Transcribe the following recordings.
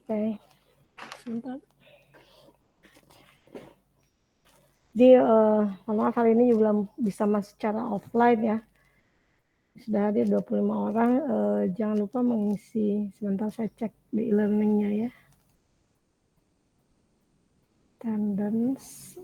Oke, sebentar. Jadi mohon maaf hari ini juga belum bisa masuk secara offline ya. Sudah hadir 25 orang. Jangan lupa mengisi. Sebentar saya cek di e-learningnya ya. Attendance.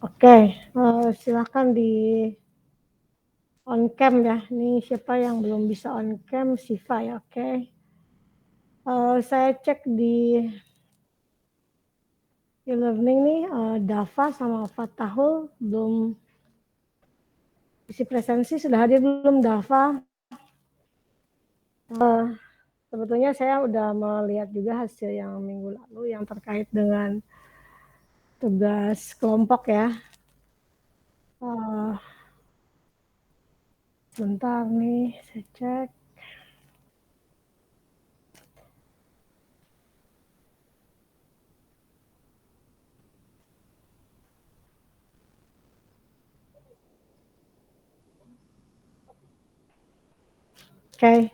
Oke, silakan di on cam ya. Ini siapa yang belum bisa on cam? Siva ya, oke. Saya cek di e-learning nih, Dava sama Fatahul belum isi presensi. Sudah hadir belum Dava? Sebetulnya saya udah melihat juga hasil yang minggu lalu yang terkait dengan tugas kelompok ya. Sebentar nih, saya cek. Oke,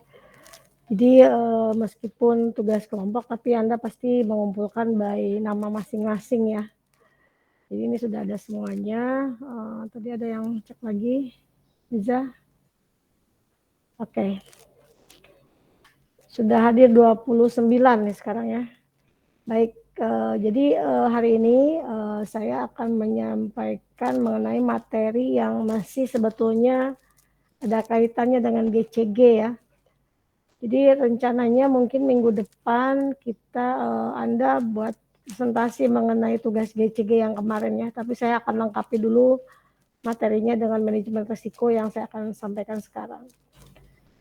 jadi meskipun tugas kelompok, tapi Anda pasti mengumpulkan by nama masing-masing ya. Jadi ini sudah ada semuanya. Tadi ada yang cek lagi, Liza. Oke, sudah hadir 29 nih sekarang ya. Baik, jadi hari ini saya akan menyampaikan mengenai materi yang masih sebetulnya ada kaitannya dengan GCG ya. Jadi rencananya mungkin minggu depan kita Anda buat presentasi mengenai tugas GCG yang kemarin ya, tapi saya akan lengkapi dulu materinya dengan manajemen risiko yang saya akan sampaikan sekarang.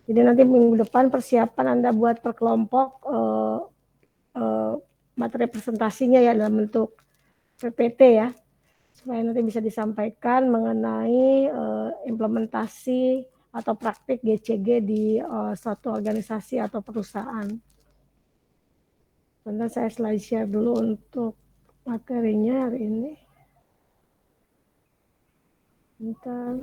Jadi nanti minggu depan persiapan Anda buat per kelompok materi presentasinya ya dalam bentuk PPT ya, supaya nanti bisa disampaikan mengenai implementasi atau praktik GCG di suatu organisasi atau perusahaan. Sebentar saya slide share dulu untuk materinya hari ini. Bentar.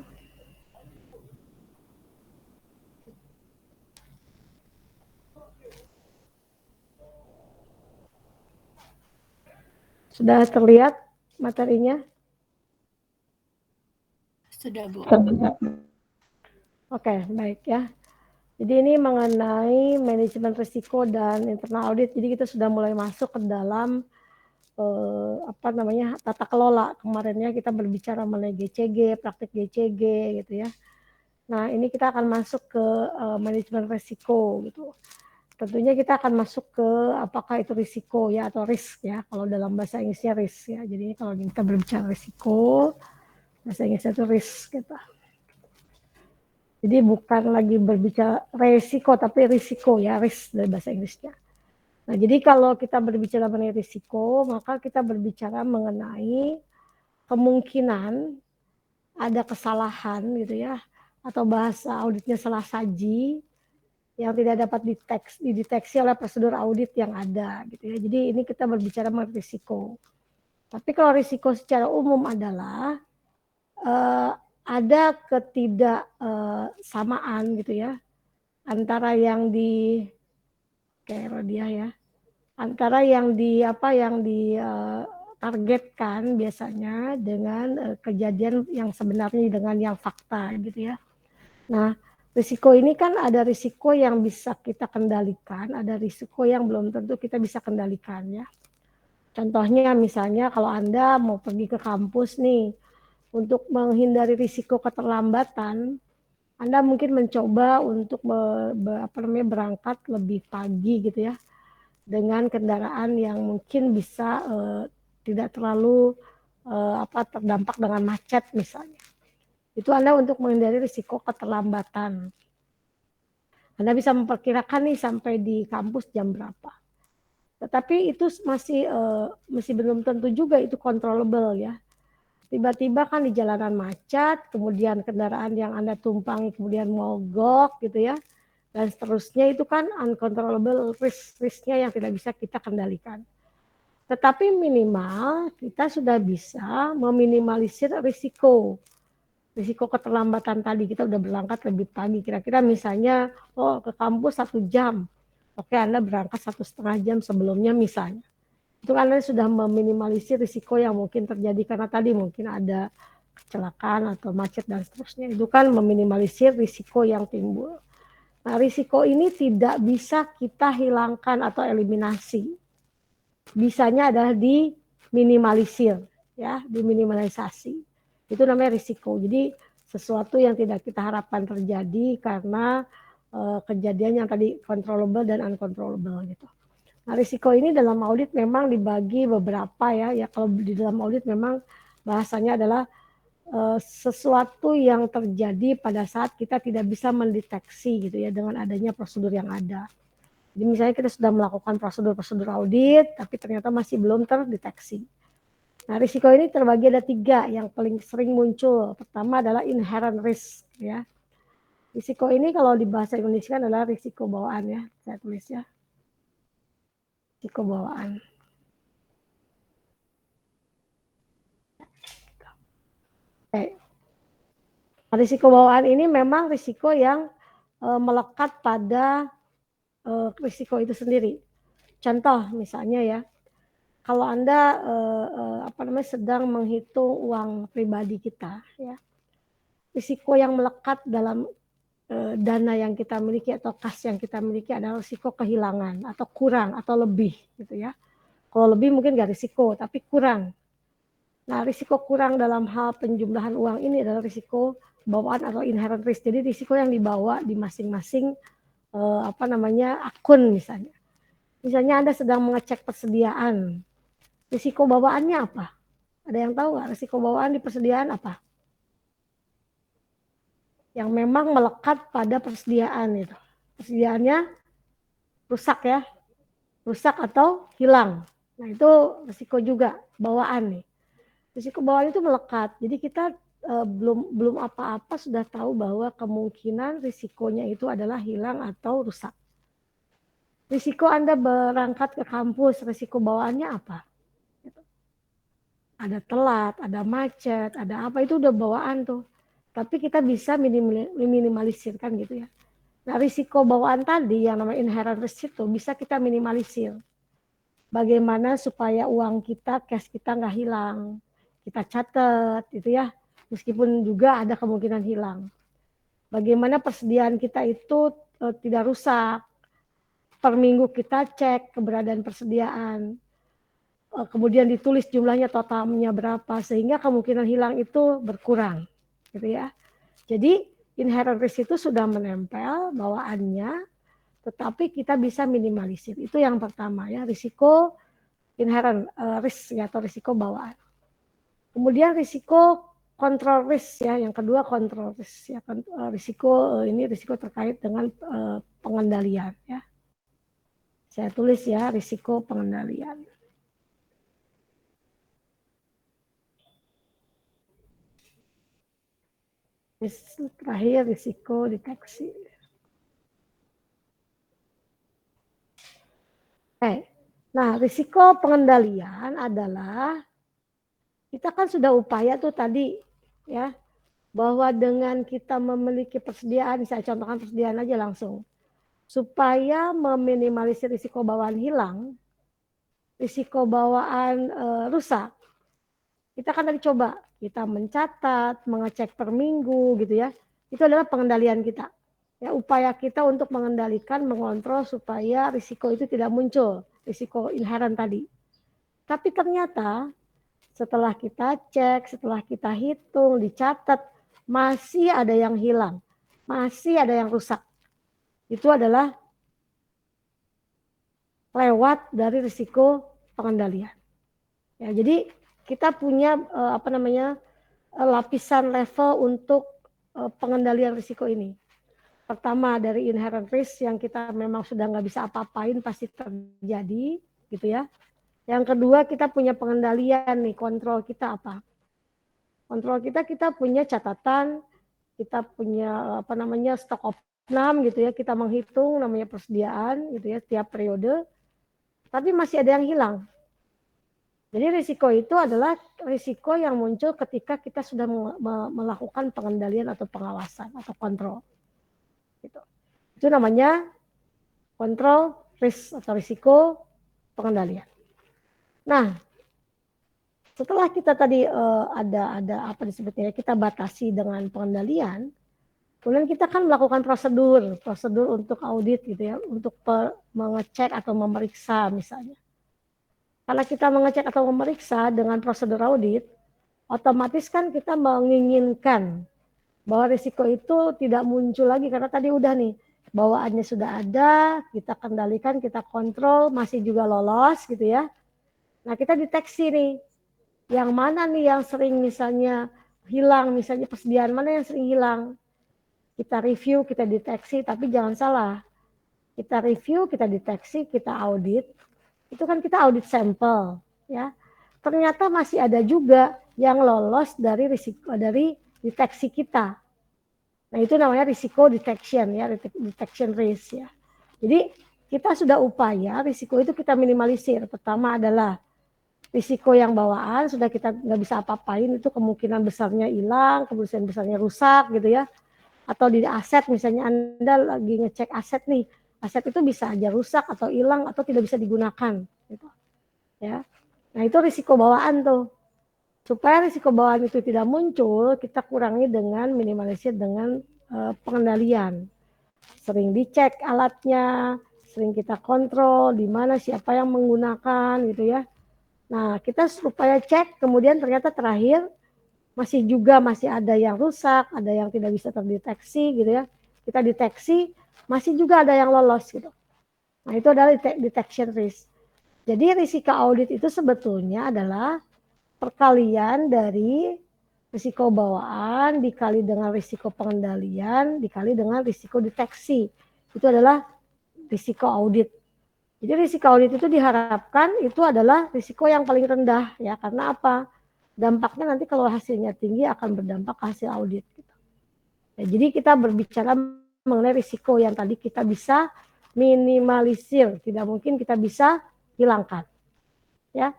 Sudah terlihat materinya? Sudah, Bu. Oke, baik ya. Jadi ini mengenai manajemen risiko dan internal audit. Jadi kita sudah mulai masuk ke dalam tata kelola. Kemarinnya kita berbicara mengenai GCG, praktik GCG gitu ya. Nah, ini kita akan masuk ke manajemen risiko gitu. Tentunya kita akan masuk ke apakah itu risiko ya atau risk ya. Kalau dalam bahasa Inggrisnya risk ya. Jadi kalau kita berbicara risiko, bahasa Inggrisnya itu risk gitu. Jadi bukan lagi berbicara resiko tapi risiko ya, risk dari bahasa Inggrisnya. Nah, jadi kalau kita berbicara mengenai risiko, maka kita berbicara mengenai kemungkinan ada kesalahan gitu ya, atau bahasa auditnya salah saji yang tidak dapat dideteksi oleh prosedur audit yang ada gitu ya. Jadi ini kita berbicara mengenai risiko. Tapi kalau risiko secara umum adalah ada ketidaksamaan gitu ya antara yang di Rodia ya, antara yang targetkan biasanya dengan kejadian yang sebenarnya dengan yang fakta gitu ya. Nah, risiko ini kan ada risiko yang bisa kita kendalikan, ada risiko yang belum tentu kita bisa kendalikan ya. Contohnya misalnya kalau Anda mau pergi ke kampus nih, untuk menghindari risiko keterlambatan, Anda mungkin mencoba untuk berangkat lebih pagi gitu ya, dengan kendaraan yang mungkin bisa tidak terlalu terdampak dengan macet misalnya. Itu Anda untuk menghindari risiko keterlambatan. Anda bisa memperkirakan nih sampai di kampus jam berapa. Tetapi itu masih belum tentu juga itu controllable ya. Tiba-tiba kan di jalanan macet, kemudian kendaraan yang Anda tumpangi kemudian mogok gitu ya, dan seterusnya itu kan uncontrollable risk-nya yang tidak bisa kita kendalikan. Tetapi minimal kita sudah bisa meminimalisir risiko keterlambatan tadi. Kita udah berangkat lebih pagi, kira-kira misalnya ke kampus 1 jam, oke Anda berangkat 1,5 jam sebelumnya misalnya. Itu Anda sudah meminimalisir risiko yang mungkin terjadi karena tadi mungkin ada kecelakaan atau macet dan seterusnya. Itu kan meminimalisir risiko yang timbul. Nah, risiko ini tidak bisa kita hilangkan atau eliminasi. Bisanya adalah diminimalisir, ya, diminimalisasi. Itu namanya risiko. Jadi sesuatu yang tidak kita harapkan terjadi karena kejadian yang tadi controllable dan uncontrollable gitu. Nah, risiko ini dalam audit memang dibagi beberapa ya. Ya kalau di dalam audit memang bahasanya adalah sesuatu yang terjadi pada saat kita tidak bisa mendeteksi gitu ya dengan adanya prosedur yang ada. Jadi misalnya kita sudah melakukan prosedur-prosedur audit, tapi ternyata masih belum terdeteksi. Nah, risiko ini terbagi ada 3 yang paling sering muncul. Pertama adalah inherent risk ya. Risiko ini kalau di bahasa Indonesia adalah risiko bawaan ya. Saya tulis ya. Risiko bawaan. Risiko bawaan ini memang risiko yang melekat pada risiko itu sendiri. Contoh misalnya ya, kalau Anda sedang menghitung uang pribadi kita, ya, risiko yang melekat dalam dana yang kita miliki atau kas yang kita miliki adalah risiko kehilangan atau kurang atau lebih, gitu ya. Kalau lebih mungkin nggak risiko, tapi kurang. Nah, risiko kurang dalam hal penjumlahan uang ini adalah risiko bawaan atau inherent risk. Jadi risiko yang dibawa di masing-masing akun misalnya. Misalnya Anda sedang mengecek persediaan. Risiko bawaannya apa? Ada yang tahu nggak risiko bawaan di persediaan apa? Yang memang melekat pada persediaan itu. Persediaannya rusak ya. Rusak atau hilang. Nah, itu risiko juga bawaan nih. Risiko bawaan itu melekat. Jadi kita belum apa-apa sudah tahu bahwa kemungkinan risikonya itu adalah hilang atau rusak. Risiko Anda berangkat ke kampus, risiko bawaannya apa? Ada telat, ada macet, ada apa, itu udah bawaan tuh. Tapi kita bisa minimalisirkan gitu ya. Nah, risiko bawaan tadi yang namanya inherent risk itu bisa kita minimalisir. Bagaimana supaya uang kita, cash kita nggak hilang. Kita catat gitu ya, meskipun juga ada kemungkinan hilang. Bagaimana persediaan kita itu tidak rusak. Per minggu kita cek keberadaan persediaan. Kemudian ditulis jumlahnya totalnya berapa, sehingga kemungkinan hilang itu berkurang. Gitu ya. Jadi inherent risk itu sudah menempel bawaannya, tetapi kita bisa minimalisir. Itu yang pertama ya, risiko inherent risk ya, atau risiko bawaan. Kemudian risiko control risk ya, yang kedua control risk ya, risiko ini risiko terkait dengan pengendalian ya. Saya tulis ya, risiko pengendalian. Terakhir risiko deteksi. Nah, risiko pengendalian adalah kita kan sudah upaya tuh tadi ya, bahwa dengan kita memiliki persediaan, saya contohkan persediaan aja langsung, supaya meminimalisir risiko bawaan hilang, risiko bawaan rusak, kita kan tadi coba, kita mencatat, mengecek per minggu gitu ya, itu adalah pengendalian kita. Ya, upaya kita untuk mengendalikan, mengontrol supaya risiko itu tidak muncul, risiko inherent tadi. Tapi ternyata setelah kita cek, setelah kita hitung, dicatat, masih ada yang hilang, masih ada yang rusak. Itu adalah lewat dari risiko pengendalian. Ya, jadi kita punya lapisan level untuk pengendalian risiko ini. Pertama dari inherent risk yang kita memang sudah nggak bisa apa-apain pasti terjadi, gitu ya. Yang kedua kita punya pengendalian nih, kontrol kita apa? Kontrol kita punya catatan, kita punya stok opnam gitu ya, kita menghitung namanya persediaan gitu ya tiap periode, tapi masih ada yang hilang. Jadi risiko itu adalah risiko yang muncul ketika kita sudah melakukan pengendalian atau pengawasan atau kontrol. Gitu. Itu namanya kontrol risk atau risiko pengendalian. Nah, setelah kita tadi ada apa disebutnya, kita batasi dengan pengendalian, kemudian kita kan melakukan prosedur untuk audit gitu ya, untuk mengecek atau memeriksa misalnya. Karena kita mengecek atau memeriksa dengan prosedur audit, otomatis kan kita menginginkan bahwa risiko itu tidak muncul lagi karena tadi udah nih bawaannya sudah ada, kita kendalikan, kita kontrol, masih juga lolos gitu ya. Nah kita deteksi nih, yang mana nih yang sering misalnya hilang, misalnya persediaan mana yang sering hilang. Kita review, kita deteksi, tapi jangan salah. Kita review, kita deteksi, kita audit, itu kan kita audit sampel ya. Ternyata masih ada juga yang lolos dari risiko dari deteksi kita. Nah, itu namanya risiko detection ya, detection risk ya. Jadi kita sudah upaya risiko itu kita minimalisir. Pertama adalah risiko yang bawaan sudah kita nggak bisa apa-apain, itu kemungkinan besarnya hilang, kemungkinan besarnya rusak gitu ya. Atau di aset misalnya Anda lagi ngecek aset nih, aset itu bisa aja rusak atau hilang atau tidak bisa digunakan gitu. Ya. Nah, itu risiko bawaan tuh. Supaya risiko bawaan itu tidak muncul, kita kurangi dengan minimalisir dengan pengendalian. Sering dicek alatnya, sering kita kontrol di mana siapa yang menggunakan gitu ya. Nah, kita supaya cek, kemudian ternyata terakhir masih ada yang rusak, ada yang tidak bisa terdeteksi gitu ya. Kita deteksi, masih juga ada yang lolos gitu. Nah, itu adalah detection risk. Jadi risiko audit itu sebetulnya adalah perkalian dari risiko bawaan dikali dengan risiko pengendalian dikali dengan risiko deteksi. Itu adalah risiko audit. Jadi risiko audit itu diharapkan itu adalah risiko yang paling rendah ya, karena apa? Dampaknya nanti kalau hasilnya tinggi akan berdampak ke hasil audit. Gitu. Ya, jadi kita berbicara mengenai risiko yang tadi kita bisa minimalisir, tidak mungkin kita bisa hilangkan. Ya,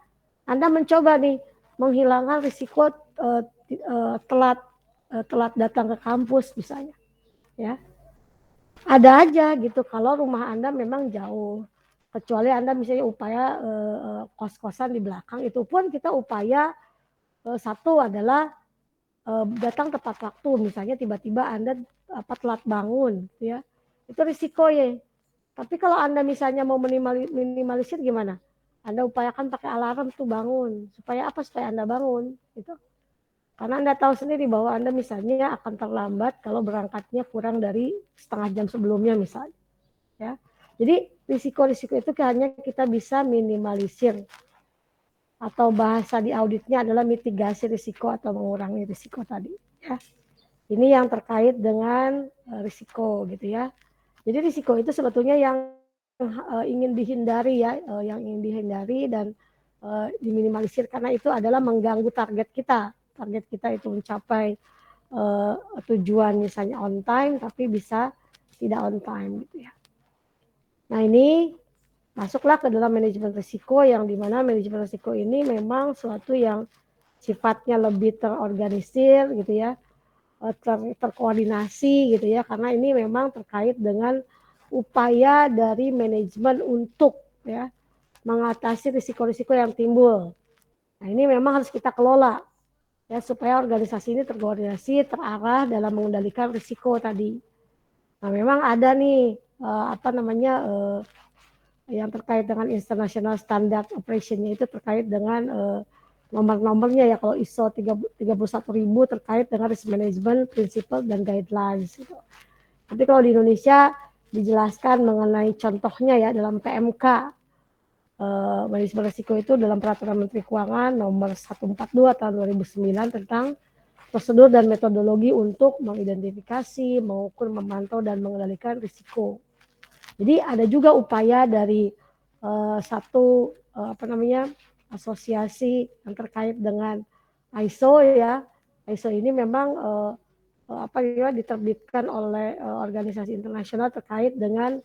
Anda mencoba nih menghilangkan risiko telat datang ke kampus misalnya. Ya, ada aja gitu kalau rumah Anda memang jauh. Kecuali Anda misalnya upaya kos-kosan di belakang, itu pun kita upaya satu adalah datang tepat waktu, misalnya tiba-tiba Anda telat bangun ya, itu risiko ya. Tapi kalau Anda misalnya mau minimalisir gimana? Anda upayakan pakai alarm tuh bangun, supaya apa? Supaya Anda bangun gitu. Karena Anda tahu sendiri bahwa Anda misalnya akan terlambat kalau berangkatnya kurang dari setengah jam sebelumnya misalnya ya. Jadi risiko-risiko itu hanya kita bisa minimalisir, atau bahasa di auditnya adalah mitigasi risiko atau mengurangi risiko tadi ya. Ini yang terkait dengan risiko gitu ya. Jadi risiko itu sebetulnya yang ingin dihindari ya, yang ingin dihindari dan diminimalisir, karena itu adalah mengganggu target kita. Target kita itu mencapai tujuan misalnya on time tapi bisa tidak on time gitu ya. Nah, ini masuklah ke dalam manajemen risiko, yang dimana manajemen risiko ini memang suatu yang sifatnya lebih terorganisir gitu ya, terkoordinasi gitu ya, karena ini memang terkait dengan upaya dari manajemen untuk ya mengatasi risiko-risiko yang timbul. Nah, ini memang harus kita kelola ya supaya organisasi ini terkoordinasi, terarah dalam mengendalikan risiko tadi. Nah, memang ada nih yang terkait dengan International Standard Operation-nya itu terkait dengan nomor-nomornya ya. Kalau ISO 31000 terkait dengan risk management principle dan guidelines gitu. Tapi kalau di Indonesia dijelaskan mengenai contohnya ya dalam PMK manajemen risiko itu dalam peraturan Menteri Keuangan nomor 142 tahun 2009 tentang prosedur dan metodologi untuk mengidentifikasi, mengukur, memantau dan mengendalikan risiko. Jadi ada juga upaya dari satu asosiasi yang terkait dengan ISO ya. ISO ini memang diterbitkan oleh organisasi internasional terkait dengan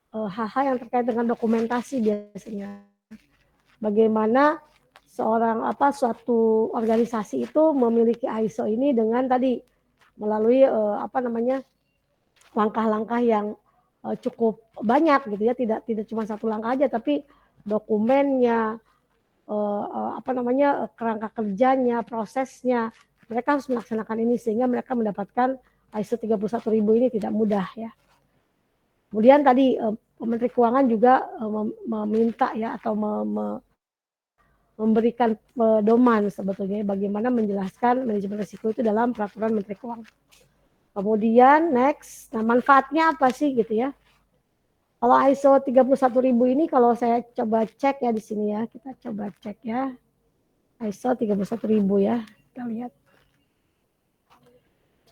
hal-hal yang terkait dengan dokumentasi biasanya. Bagaimana suatu organisasi itu memiliki ISO ini dengan tadi melalui langkah-langkah yang cukup banyak gitu ya, tidak cuma satu langkah aja, tapi dokumennya, kerangka kerjanya, prosesnya, mereka harus melaksanakan ini sehingga mereka mendapatkan ISO 31000 ini tidak mudah ya. Kemudian tadi Menteri Keuangan juga meminta ya atau memberikan pedoman sebetulnya bagaimana menjelaskan manajemen risiko itu dalam peraturan Menteri Keuangan. Kemudian next, nah manfaatnya apa sih gitu ya? Kalau ISO 31000 ini kalau saya coba cek ya di sini ya, kita coba cek ya. ISO 31000 ya, kita lihat.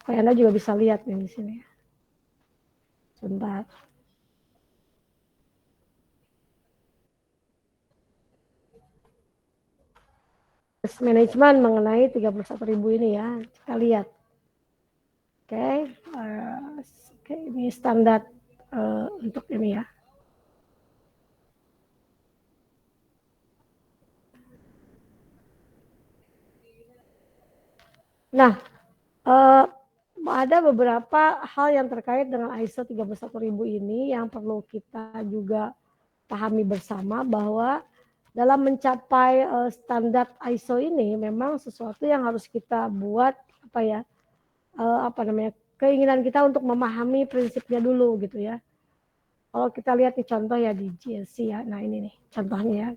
Supaya Anda juga bisa lihat nih di sini. Sebentar. Manajemen mengenai 31000 ini ya, kita lihat. Oke, ini standar untuk ini ya. Nah, ada beberapa hal yang terkait dengan ISO 31000 ini yang perlu kita juga pahami bersama bahwa dalam mencapai standar ISO ini memang sesuatu yang harus kita buat keinginan kita untuk memahami prinsipnya dulu gitu ya. Kalau kita lihat di contoh ya di GLC ya, nah ini nih contohnya ya.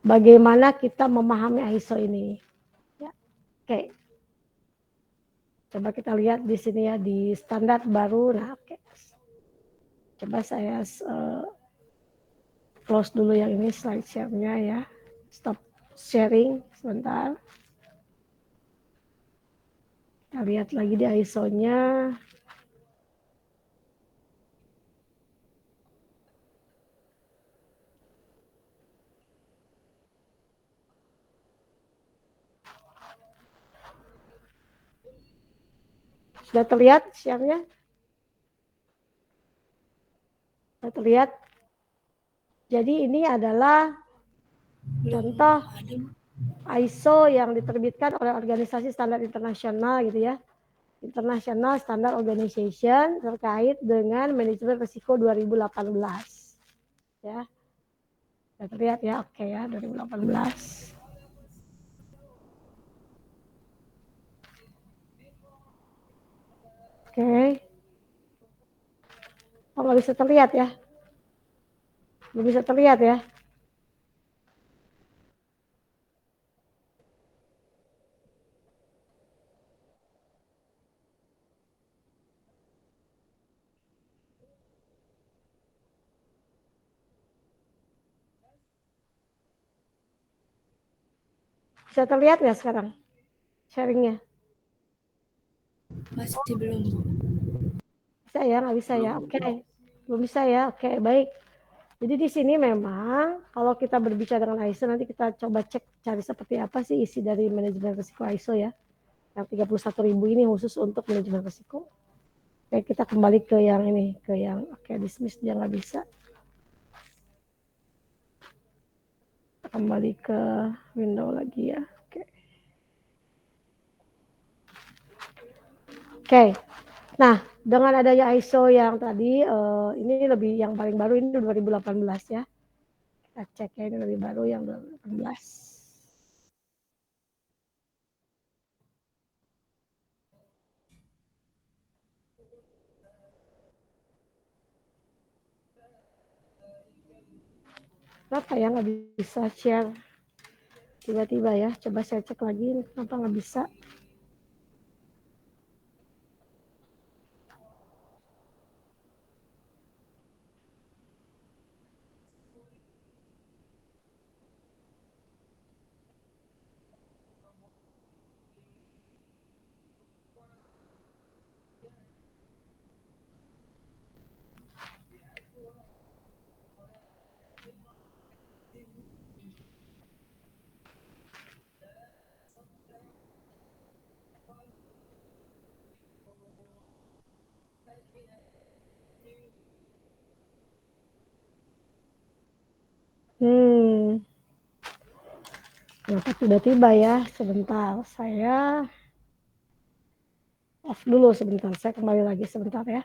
Bagaimana kita memahami ISO ini? Ya, oke. Coba kita lihat di sini ya di standar baru. Nah, oke. Coba saya close dulu yang ini slide share-nya ya. Stop sharing sebentar. Kita lihat lagi di ISO-nya. Sudah terlihat share-nya? Sudah terlihat? Jadi ini adalah contoh ISO yang diterbitkan oleh organisasi standar internasional gitu ya. International Standard Organization terkait dengan manajemen risiko 2018. Ya. Sudah terlihat ya? Oke ya, 2018. Oke. Oh, nggak bisa terlihat ya? Nggak bisa terlihat ya? Bisa terlihat nggak sekarang sharingnya? Masih belum. Bisa ya? Nggak bisa ya? Oke. Belum bisa ya? Oke, baik. Jadi di sini memang kalau kita berbicara dengan ISO nanti kita coba cek cari seperti apa sih isi dari manajemen risiko ISO ya. Yang 31000 ini khusus untuk manajemen risiko. Oke, kita kembali ke yang ini, ke yang dismiss dia nggak bisa. Kembali ke window lagi ya. Oke. Nah, dengan adanya ISO yang tadi ini lebih yang paling baru ini 2018 ya. Kita cek ya ini lebih baru yang 2018. Kenapa ya nggak bisa share tiba-tiba ya? Coba saya cek lagi, kenapa nggak bisa? Kenapa tiba-tiba ya? Sebentar, saya off dulu sebentar. Saya kembali lagi sebentar ya.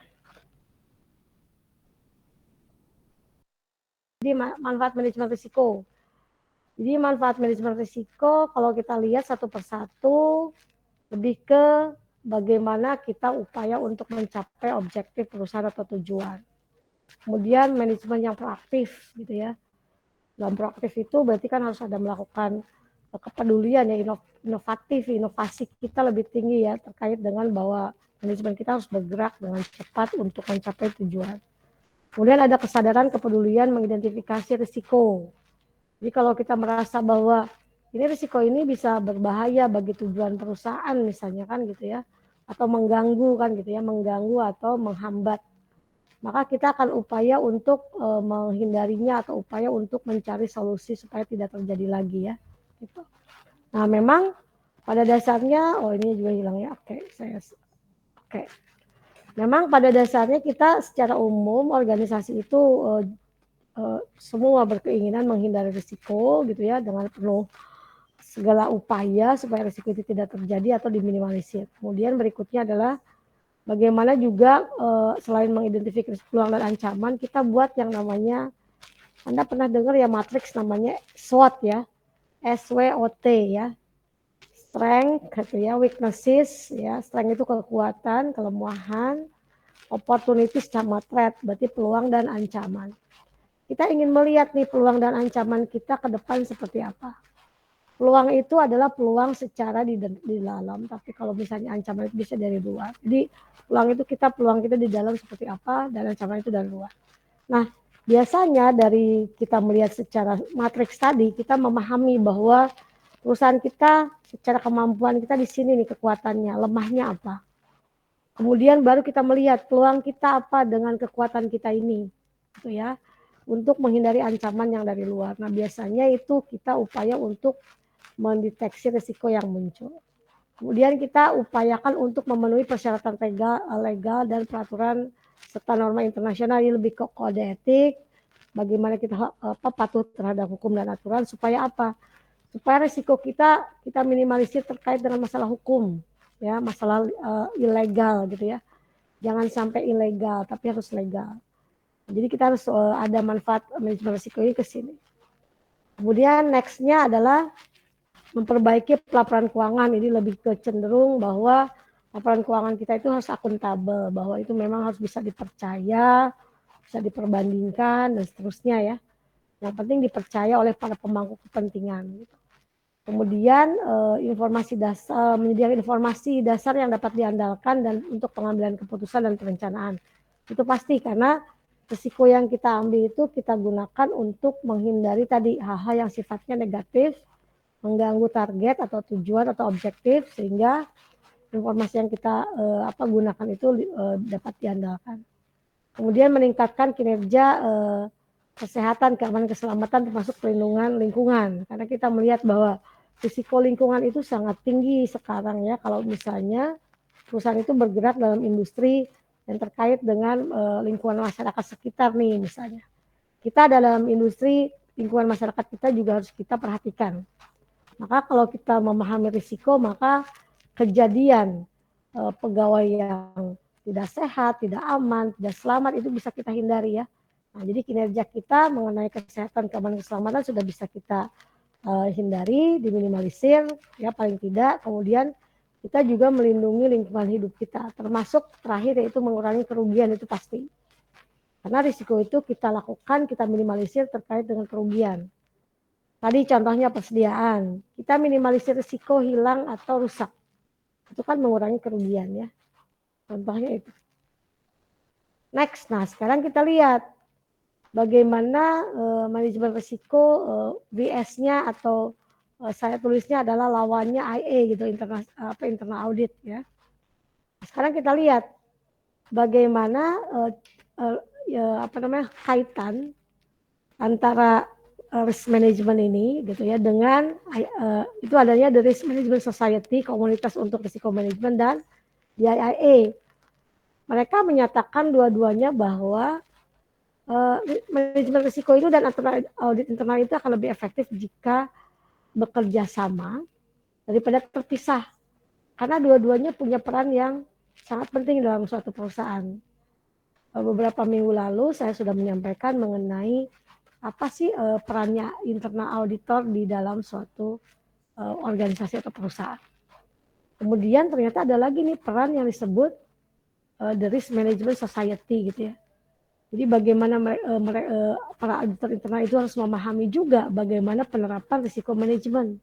Jadi manfaat manajemen risiko. Jadi manfaat manajemen risiko kalau kita lihat satu persatu lebih ke bagaimana kita upaya untuk mencapai objektif perusahaan atau tujuan. Kemudian manajemen yang proaktif gitu ya. Dalam proaktif itu berarti kan harus ada melakukan kepedulian ya, inovatif, inovasi kita lebih tinggi ya terkait dengan bahwa manajemen kita harus bergerak dengan cepat untuk mencapai tujuan. Kemudian ada kesadaran kepedulian mengidentifikasi risiko. Jadi kalau kita merasa bahwa ini risiko ini bisa berbahaya bagi tujuan perusahaan misalnya kan gitu ya, atau mengganggu kan gitu ya, mengganggu atau menghambat, maka kita akan upaya untuk menghindarinya atau upaya untuk mencari solusi supaya tidak terjadi lagi ya. Gitu. Nah memang pada dasarnya, oh ini juga hilang ya, oke. Memang pada dasarnya kita secara umum organisasi itu semua berkeinginan menghindari risiko gitu ya dengan penuh segala upaya supaya risiko itu tidak terjadi atau diminimalisir. Kemudian berikutnya adalah bagaimana juga selain mengidentifikasi peluang dan ancaman, kita buat yang namanya, Anda pernah dengar ya matriks namanya SWOT ya, SWOT ya, strength gitu ya, weaknesses ya, strength itu kekuatan, kelemahan, opportunities sama threat, berarti peluang dan ancaman. Kita ingin melihat nih peluang dan ancaman kita ke depan seperti apa. Peluang itu adalah peluang secara di dalam, tapi kalau misalnya ancaman itu bisa dari luar. Jadi peluang kita di dalam seperti apa dan ancaman itu dari luar. Nah, biasanya dari kita melihat secara matriks tadi, kita memahami bahwa perusahaan kita secara kemampuan kita di sini nih kekuatannya, lemahnya apa. Kemudian baru kita melihat peluang kita apa dengan kekuatan kita ini, gitu ya, untuk menghindari ancaman yang dari luar. Nah, biasanya itu kita upaya untuk mendeteksi risiko yang muncul. Kemudian kita upayakan untuk memenuhi persyaratan legal dan peraturan serta norma internasional yang lebih ke kode etik, bagaimana kita patuh terhadap hukum dan aturan supaya apa? Supaya risiko kita minimalisir terkait dengan masalah hukum, ya, masalah ilegal gitu ya. Jangan sampai ilegal, tapi harus legal. Jadi kita harus ada manfaat manajemen risiko ini ke sini. Kemudian next-nya adalah memperbaiki pelaporan keuangan. Ini lebih ke cenderung bahwa laporan keuangan kita itu harus akuntabel, bahwa itu memang harus bisa dipercaya, bisa diperbandingkan dan seterusnya ya. Yang penting dipercaya oleh para pemangku kepentingan. Kemudian informasi dasar, menyediakan informasi dasar yang dapat diandalkan dan untuk pengambilan keputusan dan perencanaan. Itu pasti karena risiko yang kita ambil itu kita gunakan untuk menghindari tadi hal-hal yang sifatnya negatif, mengganggu target atau tujuan atau objektif, sehingga informasi yang kita gunakan itu dapat diandalkan. Kemudian meningkatkan kinerja kesehatan, keamanan, keselamatan termasuk perlindungan lingkungan. Karena kita melihat bahwa risiko lingkungan itu sangat tinggi sekarang ya, kalau misalnya perusahaan itu bergerak dalam industri yang terkait dengan lingkungan masyarakat sekitar nih misalnya. Kita dalam industri, lingkungan masyarakat kita juga harus kita perhatikan. Maka kalau kita memahami risiko, maka kejadian pegawai yang tidak sehat, tidak aman, tidak selamat itu bisa kita hindari ya. Nah, jadi kinerja kita mengenai kesehatan, keamanan, keselamatan sudah bisa kita hindari, diminimalisir ya paling tidak. Kemudian kita juga melindungi lingkungan hidup kita, termasuk terakhir yaitu mengurangi kerugian, itu pasti. Karena risiko itu kita lakukan, kita minimalisir terkait dengan kerugian. Tadi contohnya persediaan, kita minimalisir risiko hilang atau rusak. Itu kan mengurangi kerugian ya. Contohnya itu. Next, nah sekarang kita lihat bagaimana manajemen risiko VS-nya atau saya tulisnya adalah lawannya IA gitu, internal audit ya. Sekarang kita lihat bagaimana kaitan antara risk management ini gitu ya dengan itu adanya the Risk Management Society, komunitas untuk risiko manajemen, dan DIIA. Mereka menyatakan dua-duanya bahwa manajemen risiko itu dan audit internal itu akan lebih efektif jika bekerja sama daripada terpisah. Karena dua-duanya punya peran yang sangat penting dalam suatu perusahaan. Beberapa minggu lalu saya sudah menyampaikan mengenai apa sih perannya internal auditor di dalam suatu organisasi atau perusahaan. Kemudian ternyata ada lagi nih peran yang disebut the Risk Management Society gitu ya. Jadi bagaimana para auditor internal itu harus memahami juga bagaimana penerapan risiko manajemen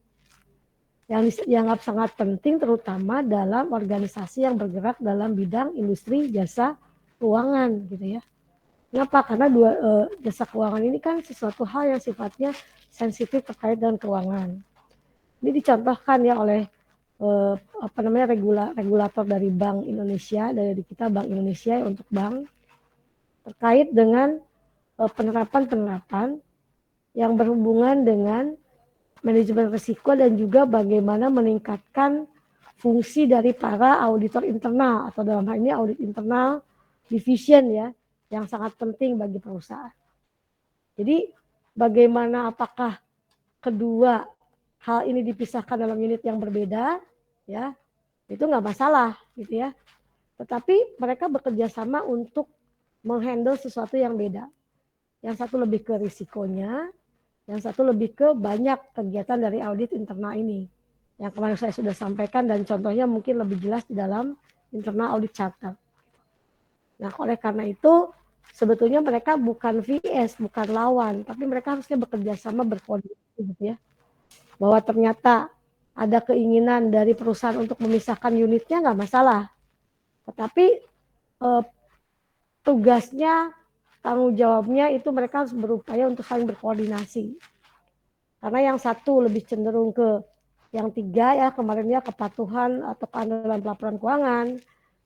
yang dianggap sangat penting terutama dalam organisasi yang bergerak dalam bidang industri jasa keuangan gitu ya. Kenapa? Karena jasa keuangan ini kan sesuatu hal yang sifatnya sensitif terkait dengan keuangan. Ini dicontohkan ya oleh regulator dari Bank Indonesia, dari kita Bank Indonesia untuk bank, terkait dengan penerapan yang berhubungan dengan manajemen risiko dan juga bagaimana meningkatkan fungsi dari para auditor internal atau dalam hal ini audit internal division ya, yang sangat penting bagi perusahaan. Jadi bagaimana apakah kedua hal ini dipisahkan dalam unit yang berbeda ya, itu nggak masalah gitu ya. Tetapi mereka bekerja sama untuk menghandle sesuatu yang beda. Yang satu lebih ke risikonya, yang satu lebih ke banyak kegiatan dari audit internal ini. Yang kemarin saya sudah sampaikan dan contohnya mungkin lebih jelas di dalam internal audit charter. Nah, oleh karena itu sebetulnya mereka bukan VS, bukan lawan, tapi mereka harusnya bekerja sama, berkoordinasi gitu ya. Bahwa ternyata ada keinginan dari perusahaan untuk memisahkan unitnya nggak masalah. Tetapi tugasnya, tanggung jawabnya itu mereka harus berupaya untuk saling berkoordinasi. Karena yang satu lebih cenderung ke yang tiga ya, kemarin ya kepatuhan atau keandalan pelaporan keuangan,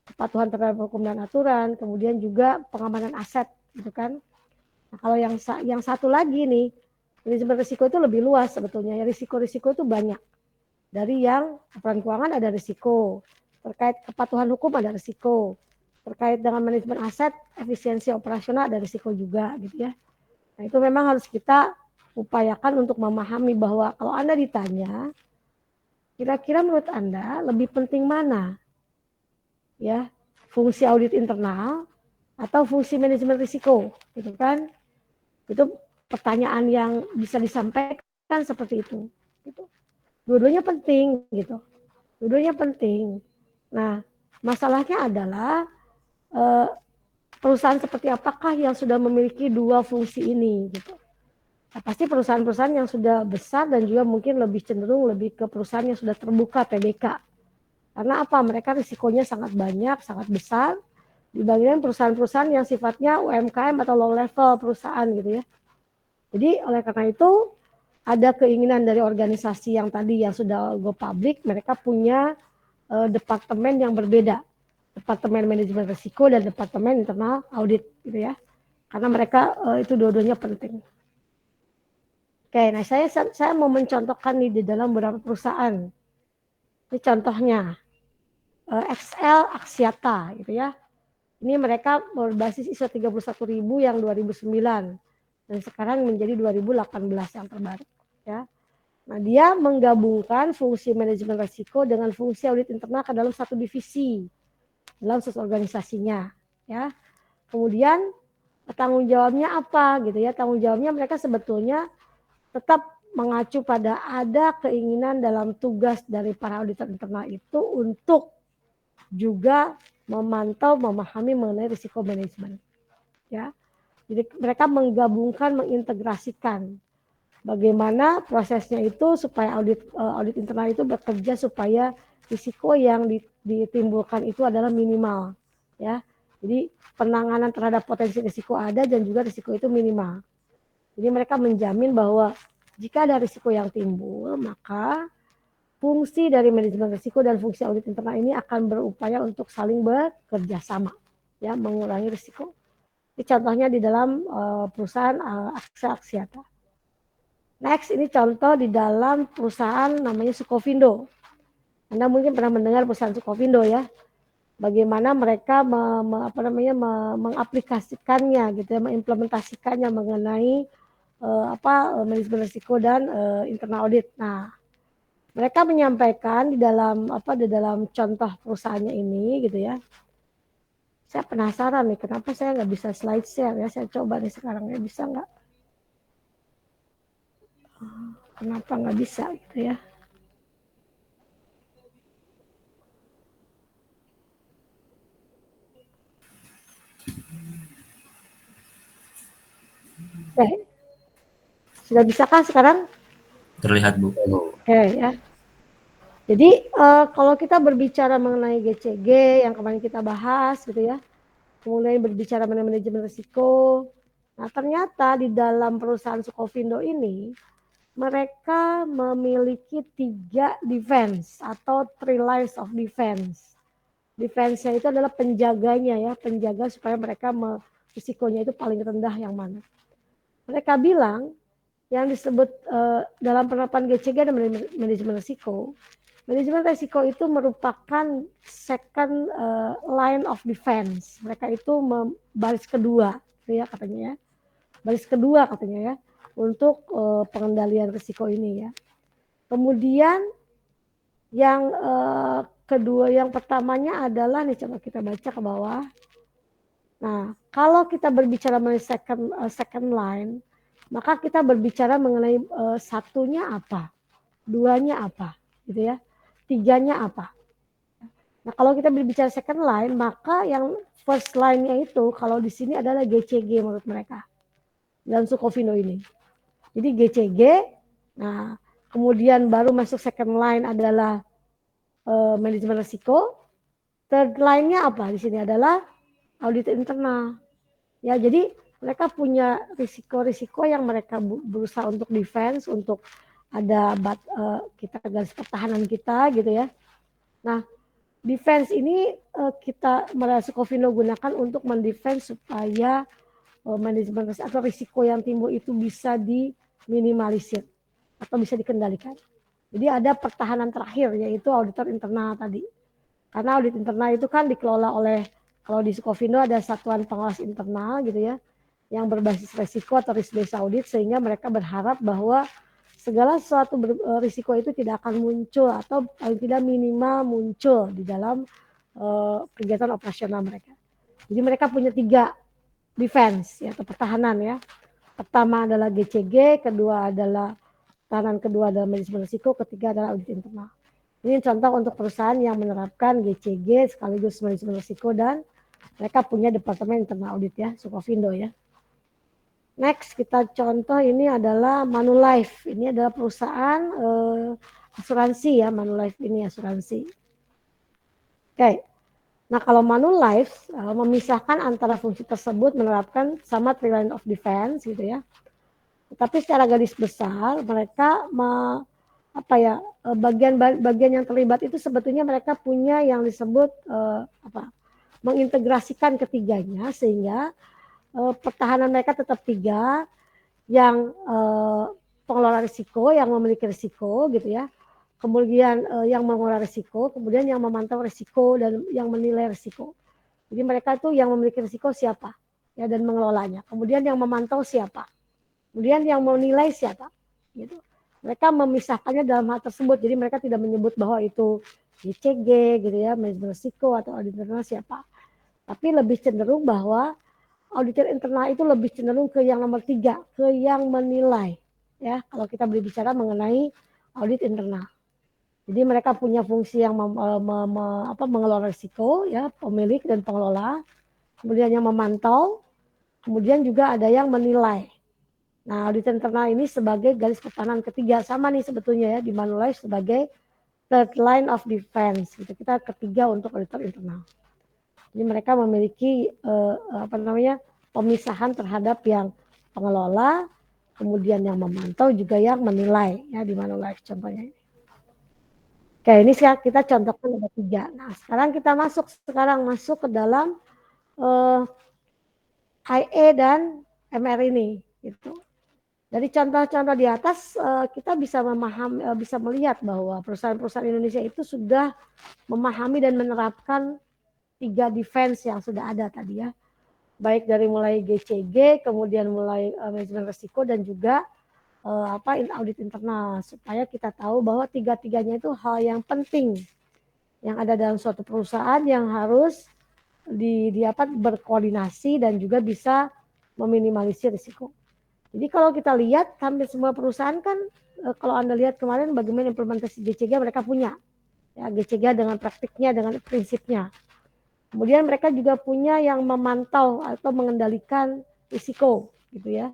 kepatuhan terhadap hukum dan aturan, kemudian juga pengamanan aset gitu kan. Nah, kalau yang satu lagi nih, manajemen risiko itu lebih luas sebetulnya. Ya, risiko-risiko itu banyak. Dari yang laporan keuangan ada risiko, terkait kepatuhan hukum ada risiko, terkait dengan manajemen aset, efisiensi operasional ada risiko juga gitu ya. Nah, itu memang harus kita upayakan untuk memahami bahwa kalau Anda ditanya, kira-kira menurut Anda lebih penting mana? Ya, fungsi audit internal atau fungsi manajemen risiko, gitu kan? Itu pertanyaan yang bisa disampaikan seperti itu. Gitu. Dua-duanya penting, gitu. Dua-duanya penting. Nah, masalahnya adalah perusahaan seperti apakah yang sudah memiliki dua fungsi ini, gitu. Nah, pasti perusahaan-perusahaan yang sudah besar dan juga mungkin lebih cenderung lebih ke perusahaan yang sudah terbuka TBK. Karena apa? Mereka risikonya sangat banyak, sangat besar dibandingkan perusahaan-perusahaan yang sifatnya UMKM atau low level perusahaan gitu ya. Jadi oleh karena itu ada keinginan dari organisasi yang tadi yang sudah go public, mereka punya departemen yang berbeda. Departemen manajemen risiko dan departemen internal audit gitu ya. Karena mereka itu dua-duanya penting. Oke, nah saya mau mencontohkan nih di dalam beberapa perusahaan. Ini contohnya XL Axiata gitu ya. Ini mereka berbasis ISO 31000 yang 2009 dan sekarang menjadi 2018 yang terbaru ya. Nah, dia menggabungkan fungsi manajemen risiko dengan fungsi audit internal ke dalam satu divisi dalam satu organisasinya ya. Kemudian tanggung jawabnya apa gitu ya? Tanggung jawabnya mereka sebetulnya tetap mengacu pada ada keinginan dalam tugas dari para auditor internal itu untuk juga memantau, memahami mengenai risiko manajemen. Ya, Jadi mereka menggabungkan, mengintegrasikan bagaimana prosesnya itu supaya audit internal itu bekerja supaya risiko yang ditimbulkan itu adalah minimal, ya. Jadi penanganan terhadap potensi risiko ada dan juga risiko itu minimal. Jadi mereka menjamin bahwa jika ada risiko yang timbul, maka fungsi dari manajemen risiko dan fungsi audit internal ini akan berupaya untuk saling bekerja sama, ya, mengurangi risiko. Ini contohnya di dalam perusahaan Aksa Aksiata. Next, ini contoh di dalam perusahaan namanya Sukovindo. Anda mungkin pernah mendengar perusahaan Sukovindo, ya. Bagaimana mereka mengaplikasikannya gitu ya, mengimplementasikannya mengenai manajemen risiko dan internal audit. Nah, mereka menyampaikan di dalam contoh perusahaannya ini gitu ya. Saya penasaran nih, kenapa saya nggak bisa slide share ya? Saya coba nih sekarang ya, bisa nggak? Kenapa nggak bisa gitu ya? Oke. Sudah bisakah sekarang? Terlihat, Bu. Oke, ya. Jadi kalau kita berbicara mengenai GCG yang kemarin kita bahas gitu ya, kemudian berbicara mengenai manajemen risiko, nah ternyata di dalam perusahaan Sukovindo ini mereka memiliki 3 defense atau 3 lines of defense. Defense-nya itu adalah penjaganya ya, penjaga supaya mereka risikonya itu paling rendah yang mana. Mereka bilang yang disebut dalam penerapan GCG dan manajemen risiko. Manajemen risiko itu merupakan second line of defense. Mereka itu baris kedua, ya katanya ya. Baris kedua katanya ya untuk pengendalian risiko ini ya. Kemudian yang kedua, yang pertamanya adalah nih, coba kita baca ke bawah. Nah, kalau kita berbicara mengenai second line, maka kita berbicara mengenai satunya apa, duanya apa, gitu ya, tiganya apa. Nah, kalau kita berbicara second line, maka yang first line-nya itu kalau di sini adalah GCG menurut mereka dalam Sukovindo ini. Jadi GCG, nah kemudian baru masuk second line adalah manajemen risiko. Third line-nya apa di sini adalah audit internal. Ya, jadi mereka punya risiko-risiko yang mereka berusaha untuk defense, untuk ada kita garis pertahanan kita gitu ya. Nah, defense ini kita Sukovindo gunakan untuk mendefense supaya manajemen atau risiko yang timbul itu bisa diminimalisir atau bisa dikendalikan. Jadi ada pertahanan terakhir yaitu auditor internal tadi. Karena audit internal itu kan dikelola oleh, kalau di Sukovindo ada satuan pengawas internal gitu ya, yang berbasis risiko atau risk based audit, sehingga mereka berharap bahwa segala sesuatu risiko itu tidak akan muncul atau paling tidak minimal muncul di dalam kegiatan operasional mereka. Jadi mereka punya 3 defense ya, atau pertahanan ya. Pertama adalah GCG, kedua adalah pertahanan kedua adalah manajemen risiko, ketiga adalah audit internal. Ini contoh untuk perusahaan yang menerapkan GCG sekaligus manajemen risiko dan mereka punya departemen internal audit ya, Sukovindo ya. Next kita contoh ini adalah Manulife. Ini adalah perusahaan asuransi ya, Manulife ini asuransi. Oke. Nah, kalau Manulife memisahkan antara fungsi tersebut menerapkan sama 3 line of defense gitu ya. Tetapi secara garis besar mereka bagian yang terlibat itu sebetulnya mereka punya yang disebut mengintegrasikan ketiganya sehingga pertahanan mereka tetap 3, yang pengelola risiko, yang memiliki risiko gitu ya, kemudian yang mengelola risiko, kemudian yang memantau risiko dan yang menilai risiko. Jadi mereka itu yang memiliki risiko siapa ya dan mengelolanya, kemudian yang memantau siapa, kemudian yang menilai siapa gitu. Mereka memisahkannya dalam hal tersebut, jadi mereka tidak menyebut bahwa itu GCG gitu ya, manajemen risiko atau audit internal siapa, tapi lebih cenderung bahwa auditor internal itu lebih cenderung ke yang nomor 3, ke yang menilai ya, kalau kita berbicara mengenai audit internal. Jadi mereka punya fungsi yang mengelola risiko ya, pemilik dan pengelola, kemudian yang memantau, Kemudian juga ada yang menilai. Nah, audit internal ini sebagai garis pertahanan ketiga, sama nih sebetulnya ya, di Manulife sebagai third line of defense. Gitu. Kita ketiga untuk auditor internal. Jadi mereka memiliki pemisahan terhadap yang pengelola, kemudian yang memantau, juga yang menilai ya di Manulife contohnya. Oke, ini kita contohkan ada 3. Nah, sekarang kita masuk ke dalam IE dan MR ini gitu. Dari contoh-contoh di atas kita bisa bisa melihat bahwa perusahaan-perusahaan Indonesia itu sudah memahami dan menerapkan 3 defense yang sudah ada tadi ya. Baik dari mulai GCG, kemudian mulai manajemen risiko dan juga audit internal, supaya kita tahu bahwa 3-tiganya itu hal yang penting yang ada dalam suatu perusahaan yang harus berkoordinasi dan juga bisa meminimalisir risiko. Jadi kalau kita lihat hampir semua perusahaan kan kalau Anda lihat kemarin bagaimana implementasi GCG mereka punya. Ya, GCG dengan praktiknya, dengan prinsipnya. Kemudian mereka juga punya yang memantau atau mengendalikan risiko gitu ya.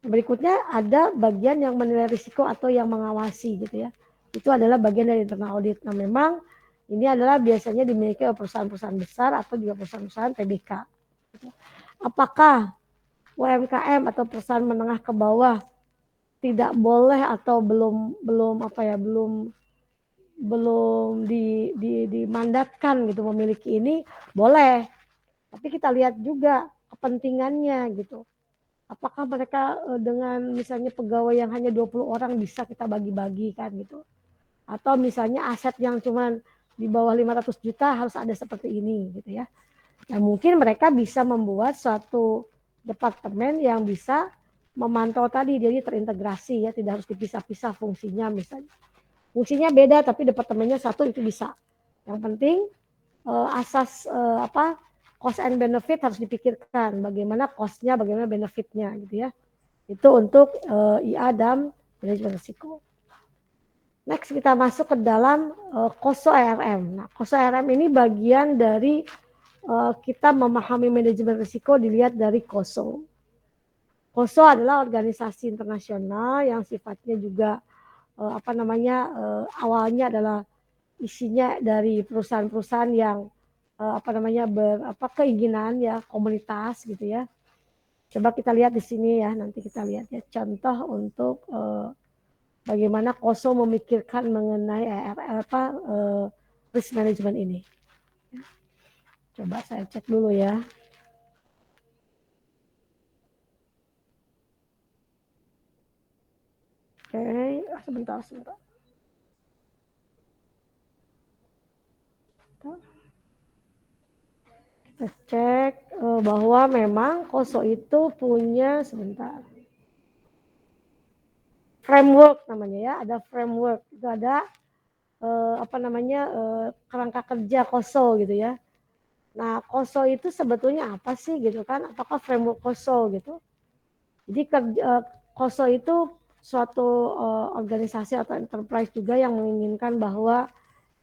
Berikutnya ada bagian yang menilai risiko atau yang mengawasi gitu ya. Itu adalah bagian dari internal audit. Nah, memang ini adalah biasanya dimiliki oleh perusahaan-perusahaan besar atau juga perusahaan-perusahaan TBK. Apakah UMKM atau perusahaan menengah ke bawah tidak boleh atau belum dimandatkan gitu memiliki ini? Boleh. Tapi kita lihat juga kepentingannya gitu. Apakah mereka dengan misalnya pegawai yang hanya 20 orang bisa kita bagi-bagi kan gitu. Atau misalnya aset yang cuma di bawah 500 juta harus ada seperti ini gitu ya. Nah, mungkin mereka bisa membuat suatu departemen yang bisa memantau tadi, jadi terintegrasi ya, tidak harus dipisah-pisah fungsinya misalnya. Fungsinya beda tapi departemennya satu itu bisa. Yang penting asas cost and benefit harus dipikirkan, bagaimana cost-nya, bagaimana benefit-nya gitu ya. Itu untuk IA dan manajemen risiko. Next kita masuk ke dalam KOSO ARM. Nah, KOSO ARM ini bagian dari kita memahami manajemen risiko dilihat dari KOSO. KOSO adalah organisasi internasional yang sifatnya juga awalnya adalah isinya dari perusahaan-perusahaan yang keinginan ya komunitas gitu ya. Coba kita lihat di sini ya, nanti kita lihat ya contoh untuk bagaimana KOSO memikirkan mengenai risk management ini. Coba saya cek dulu ya. Oke, sebentar. Kita cek bahwa memang KOSO itu punya framework namanya ya, ada framework, itu ada kerangka kerja KOSO gitu ya. Nah, KOSO itu sebetulnya apa sih gitu kan? Apakah framework KOSO gitu? Jadi KOSO itu suatu organisasi atau enterprise juga yang menginginkan bahwa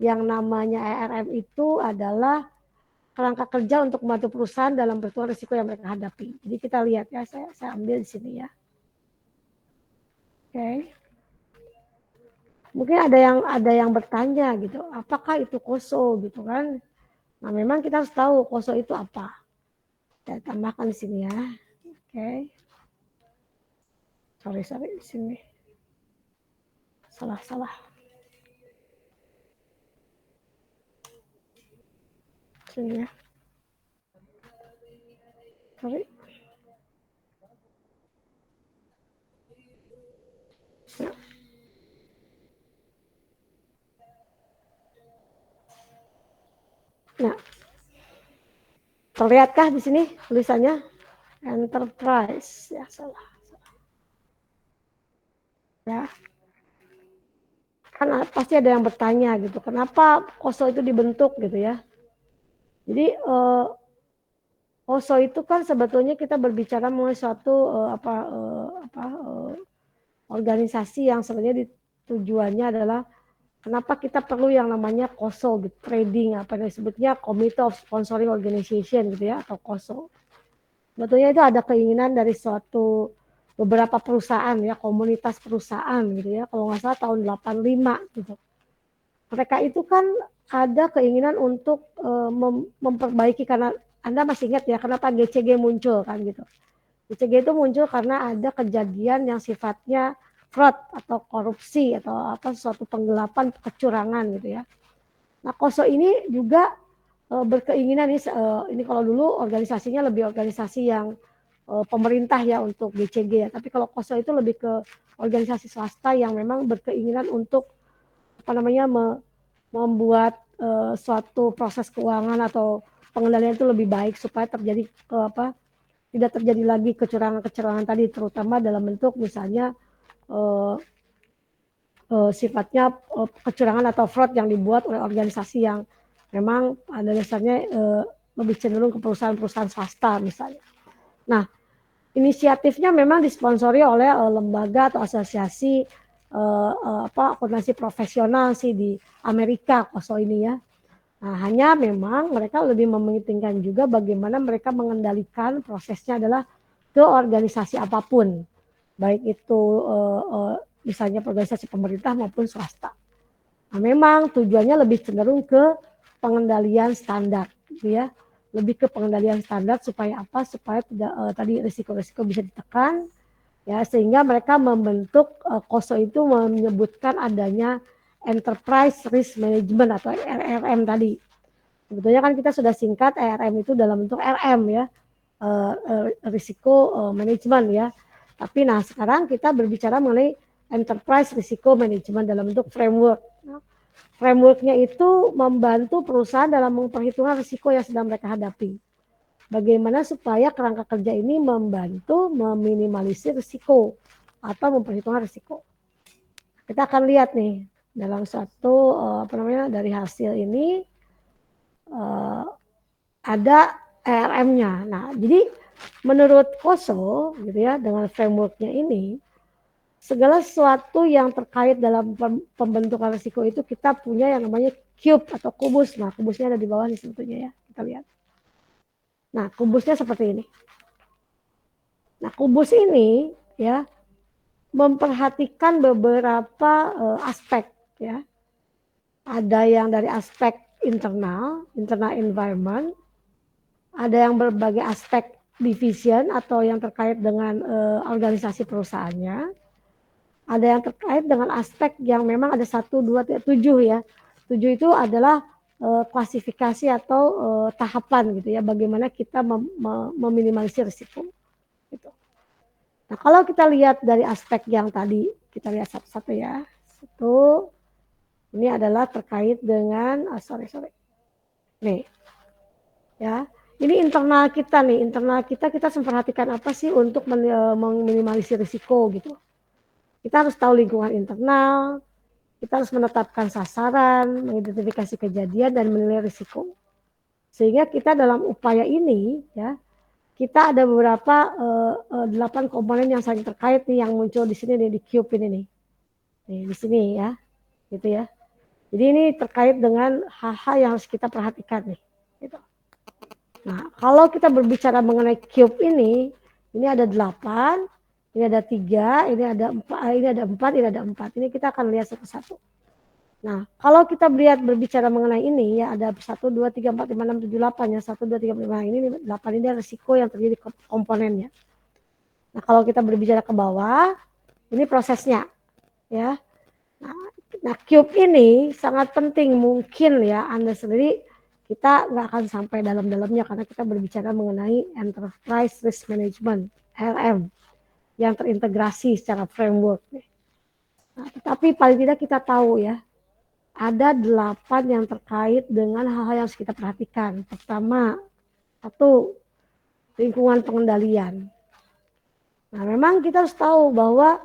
yang namanya ERM itu adalah kerangka kerja untuk membantu perusahaan dalam perhitungan risiko yang mereka hadapi. Jadi kita lihat ya, saya ambil di sini ya. Oke. Mungkin ada yang bertanya gitu, apakah itu KOSO gitu kan? Nah, memang kita harus tahu KOSO itu apa. Saya tambahkan di sini ya. Oke. Sorry di sini. Salah. Sini ya. Sorry. Nah, terlihatkah di sini tulisannya enterprise? Ya, salah. Ya. Kan pasti ada yang bertanya gitu, kenapa KOSO itu dibentuk gitu ya. Jadi KOSO itu kan sebetulnya kita berbicara mengenai suatu organisasi yang sebenarnya tujuannya adalah kenapa kita perlu yang namanya KOSO gitu, trading apa yang disebutnya Committee of Sponsoring Organization gitu ya, atau KOSO. Sebetulnya itu ada keinginan dari suatu beberapa perusahaan ya, komunitas perusahaan gitu ya. Kalau nggak salah tahun 85 gitu. Mereka itu kan ada keinginan untuk memperbaiki, karena Anda masih ingat ya kenapa GCG muncul kan gitu. GCG itu muncul karena ada kejadian yang sifatnya fraud atau korupsi atau apa suatu penggelapan kecurangan gitu ya. Nah, KOSO ini juga berkeinginan ini kalau dulu organisasinya lebih organisasi yang pemerintah ya untuk GCG ya. Tapi kalau KOSO itu lebih ke organisasi swasta yang memang berkeinginan untuk apa namanya membuat suatu proses keuangan atau pengendalian itu lebih baik supaya terjadi tidak terjadi lagi kecurangan-kecurangan tadi, terutama dalam bentuk misalnya sifatnya kecurangan atau fraud yang dibuat oleh organisasi yang memang pada dasarnya lebih cenderung ke perusahaan-perusahaan swasta misalnya. Nah, inisiatifnya memang disponsori oleh lembaga atau asosiasi akuntansi profesional sih di Amerika, KOSO ini ya. Nah, hanya memang mereka lebih mementingkan juga bagaimana mereka mengendalikan prosesnya adalah ke organisasi apapun, baik itu misalnya organisasi pemerintah maupun swasta. Nah, memang tujuannya lebih cenderung ke pengendalian standar, gitu ya. Lebih ke pengendalian standar supaya apa? Supaya tidak tadi risiko-risiko bisa ditekan, ya sehingga mereka membentuk KOSO itu menyebutkan adanya Enterprise Risk Management atau RRM tadi. Sebetulnya kan kita sudah singkat RRM itu dalam bentuk RM ya, risiko manajemen ya. Tapi nah sekarang kita berbicara mengenai Enterprise Risiko Management dalam bentuk framework. Frameworknya itu membantu perusahaan dalam memperhitungkan risiko yang sedang mereka hadapi. Bagaimana supaya kerangka kerja ini membantu meminimalisir risiko atau memperhitungkan risiko. Kita akan lihat nih dalam satu dari hasil ini ada ERM-nya. Nah, jadi menurut KOSO gitu ya dengan framework-nya ini segala sesuatu yang terkait dalam pembentukan risiko itu kita punya yang namanya cube atau kubus. Nah, kubusnya ada di bawah nih sebetulnya ya. Kita lihat. Nah, kubusnya seperti ini. Nah, kubus ini ya memperhatikan beberapa aspek ya. Ada yang dari aspek internal environment, ada yang berbagai aspek division atau yang terkait dengan organisasi perusahaannya, ada yang terkait dengan aspek yang memang ada 1, 2, 7 ya. 7 itu adalah klasifikasi atau tahapan gitu ya, bagaimana kita meminimalisir risiko. Gitu. Nah, kalau kita lihat dari aspek yang tadi, kita lihat satu-satu ya. Satu, ini adalah terkait dengan, nih, ya. Ini internal kita nih, kita memperhatikan apa sih untuk meminimalisir risiko gitu. Kita harus tahu lingkungan internal, kita harus menetapkan sasaran, mengidentifikasi kejadian dan menilai risiko. Sehingga kita dalam upaya ini ya, kita ada beberapa 8 komponen yang saling terkait nih yang muncul di sini nih di cube ini nih. Nih di sini ya. Gitu ya. Jadi ini terkait dengan hal-hal yang harus kita perhatikan nih. Gitu. Nah, kalau kita berbicara mengenai cube ini ada 8, ini ada 3, ini ada 4, ini ada 4, ini ada 4. Ini kita akan lihat satu-satu. Nah, kalau kita berbicara mengenai ini ya ada 1, 2, 3, 4, 5, 6, 7, 8 ya. 1, 2, 3, 4, 5. Ini 8 ini risiko yang terjadi komponennya. Nah, kalau kita berbicara ke bawah, ini prosesnya ya. Nah, cube ini sangat penting, mungkin ya Anda sendiri kita nggak akan sampai dalam-dalamnya karena kita berbicara mengenai Enterprise Risk Management (RM) yang terintegrasi secara framework. Nah, tetapi paling tidak kita tahu ya ada 8 yang terkait dengan hal-hal yang harus kita perhatikan. Pertama, 1, lingkungan pengendalian. Nah, memang kita harus tahu bahwa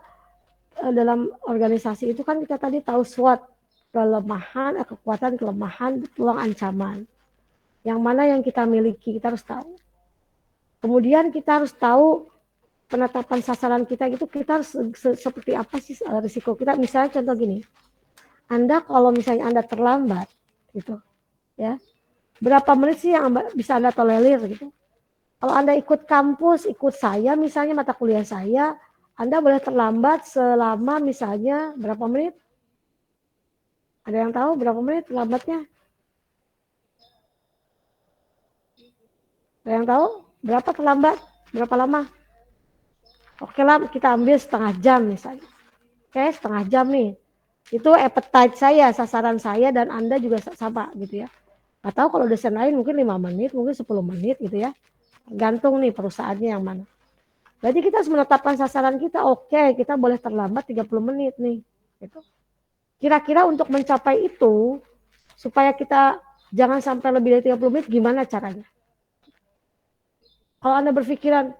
dalam organisasi itu kan kita tadi tahu SWOT, kelemahan, kekuatan, kelemahan, peluang, ancaman. Yang mana yang kita miliki, kita harus tahu. Kemudian kita harus tahu penetapan sasaran kita itu kita harus seperti apa sih risiko kita. Misalnya contoh gini, Anda kalau misalnya Anda terlambat gitu, ya berapa menit sih yang bisa Anda tolerir gitu. Kalau Anda ikut kampus, ikut saya misalnya mata kuliah saya, Anda boleh terlambat selama misalnya berapa menit? Ada yang tahu berapa menit terlambatnya? Ada yang tahu berapa terlambat? Berapa lama? Oke lah, kita ambil setengah jam misalnya. Oke, setengah jam nih. Itu appetite saya, sasaran saya, dan Anda juga sama gitu ya. Atau kalau dosen lain mungkin 5 menit, mungkin 10 menit gitu ya. Tergantung nih perusahaannya yang mana. Berarti kita harus menetapkan sasaran kita. Oke, kita boleh terlambat 30 menit nih. Gitu. Kira-kira untuk mencapai itu, supaya kita jangan sampai lebih dari 30 menit, gimana caranya? Kalau Anda berpikiran,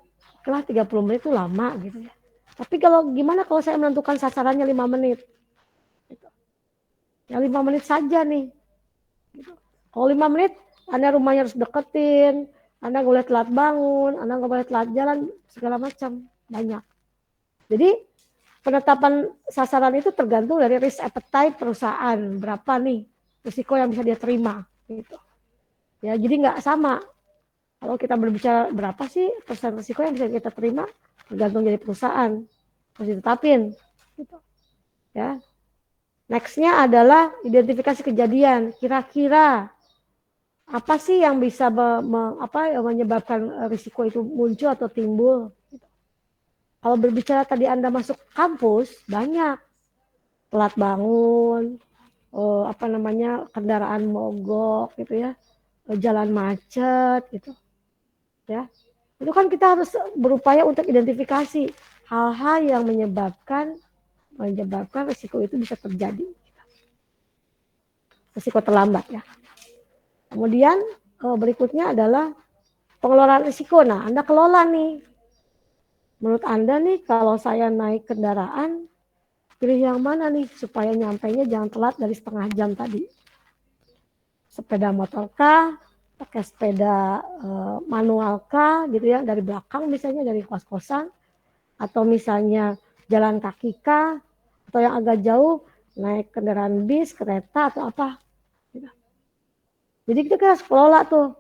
lah 30 menit itu lama gitu ya. Tapi kalau gimana kalau saya menentukan sasarannya 5 menit? Gitu. Ya 5 menit saja nih. Gitu. Kalau 5 menit, Anda rumahnya harus deketin, Anda nggak boleh telat bangun, Anda nggak boleh telat jalan, segala macam. Banyak. Jadi penetapan sasaran itu tergantung dari risk appetite perusahaan. Berapa nih risiko yang bisa dia terima. Gitu. Ya, jadi nggak sama. Kalau kita berbicara berapa sih persen risiko yang bisa kita terima, tergantung dari perusahaan. Harus ditetapin. Gitu. Ya. Nextnya adalah identifikasi kejadian. Kira-kira apa sih yang bisa menyebabkan risiko itu muncul atau timbul? Kalau berbicara tadi Anda masuk kampus, banyak telat bangun, kendaraan mogok gitu ya, jalan macet gitu, ya. Itu kan kita harus berupaya untuk identifikasi hal-hal yang menyebabkan risiko itu bisa terjadi, risiko terlambat ya. Kemudian berikutnya adalah pengelolaan risiko. Nah, Anda kelola nih. Menurut Anda nih, kalau saya naik kendaraan, pilih yang mana nih supaya nyampainya jangan telat dari setengah jam tadi? Sepeda motor kah? Pakai sepeda manual kah? Gitu ya, dari belakang misalnya, dari kos-kosan. Atau misalnya jalan kaki kah? Atau yang agak jauh, naik kendaraan bis, kereta, atau apa? Gitu. Jadi kita harus kelola tuh.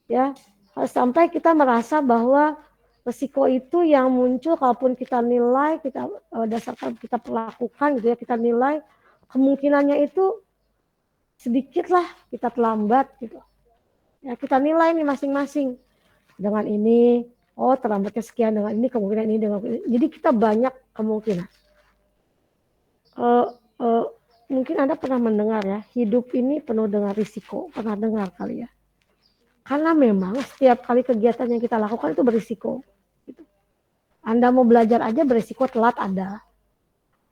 Ya, sampai kita merasa bahwa resiko itu yang muncul kalaupun kita nilai, kita dasarkan kita perlakukan gitu ya, kita nilai kemungkinannya itu sedikit lah kita terlambat gitu. Ya, kita nilai nih masing-masing dengan ini, oh terlambatnya sekian, dengan ini kemungkinan ini, dengan ini. Jadi kita banyak kemungkinan. Mungkin Anda pernah mendengar ya, hidup ini penuh dengan risiko. Pernah dengar kali ya? Karena memang setiap kali kegiatan yang kita lakukan itu berisiko. Anda mau belajar aja berisiko telat ada.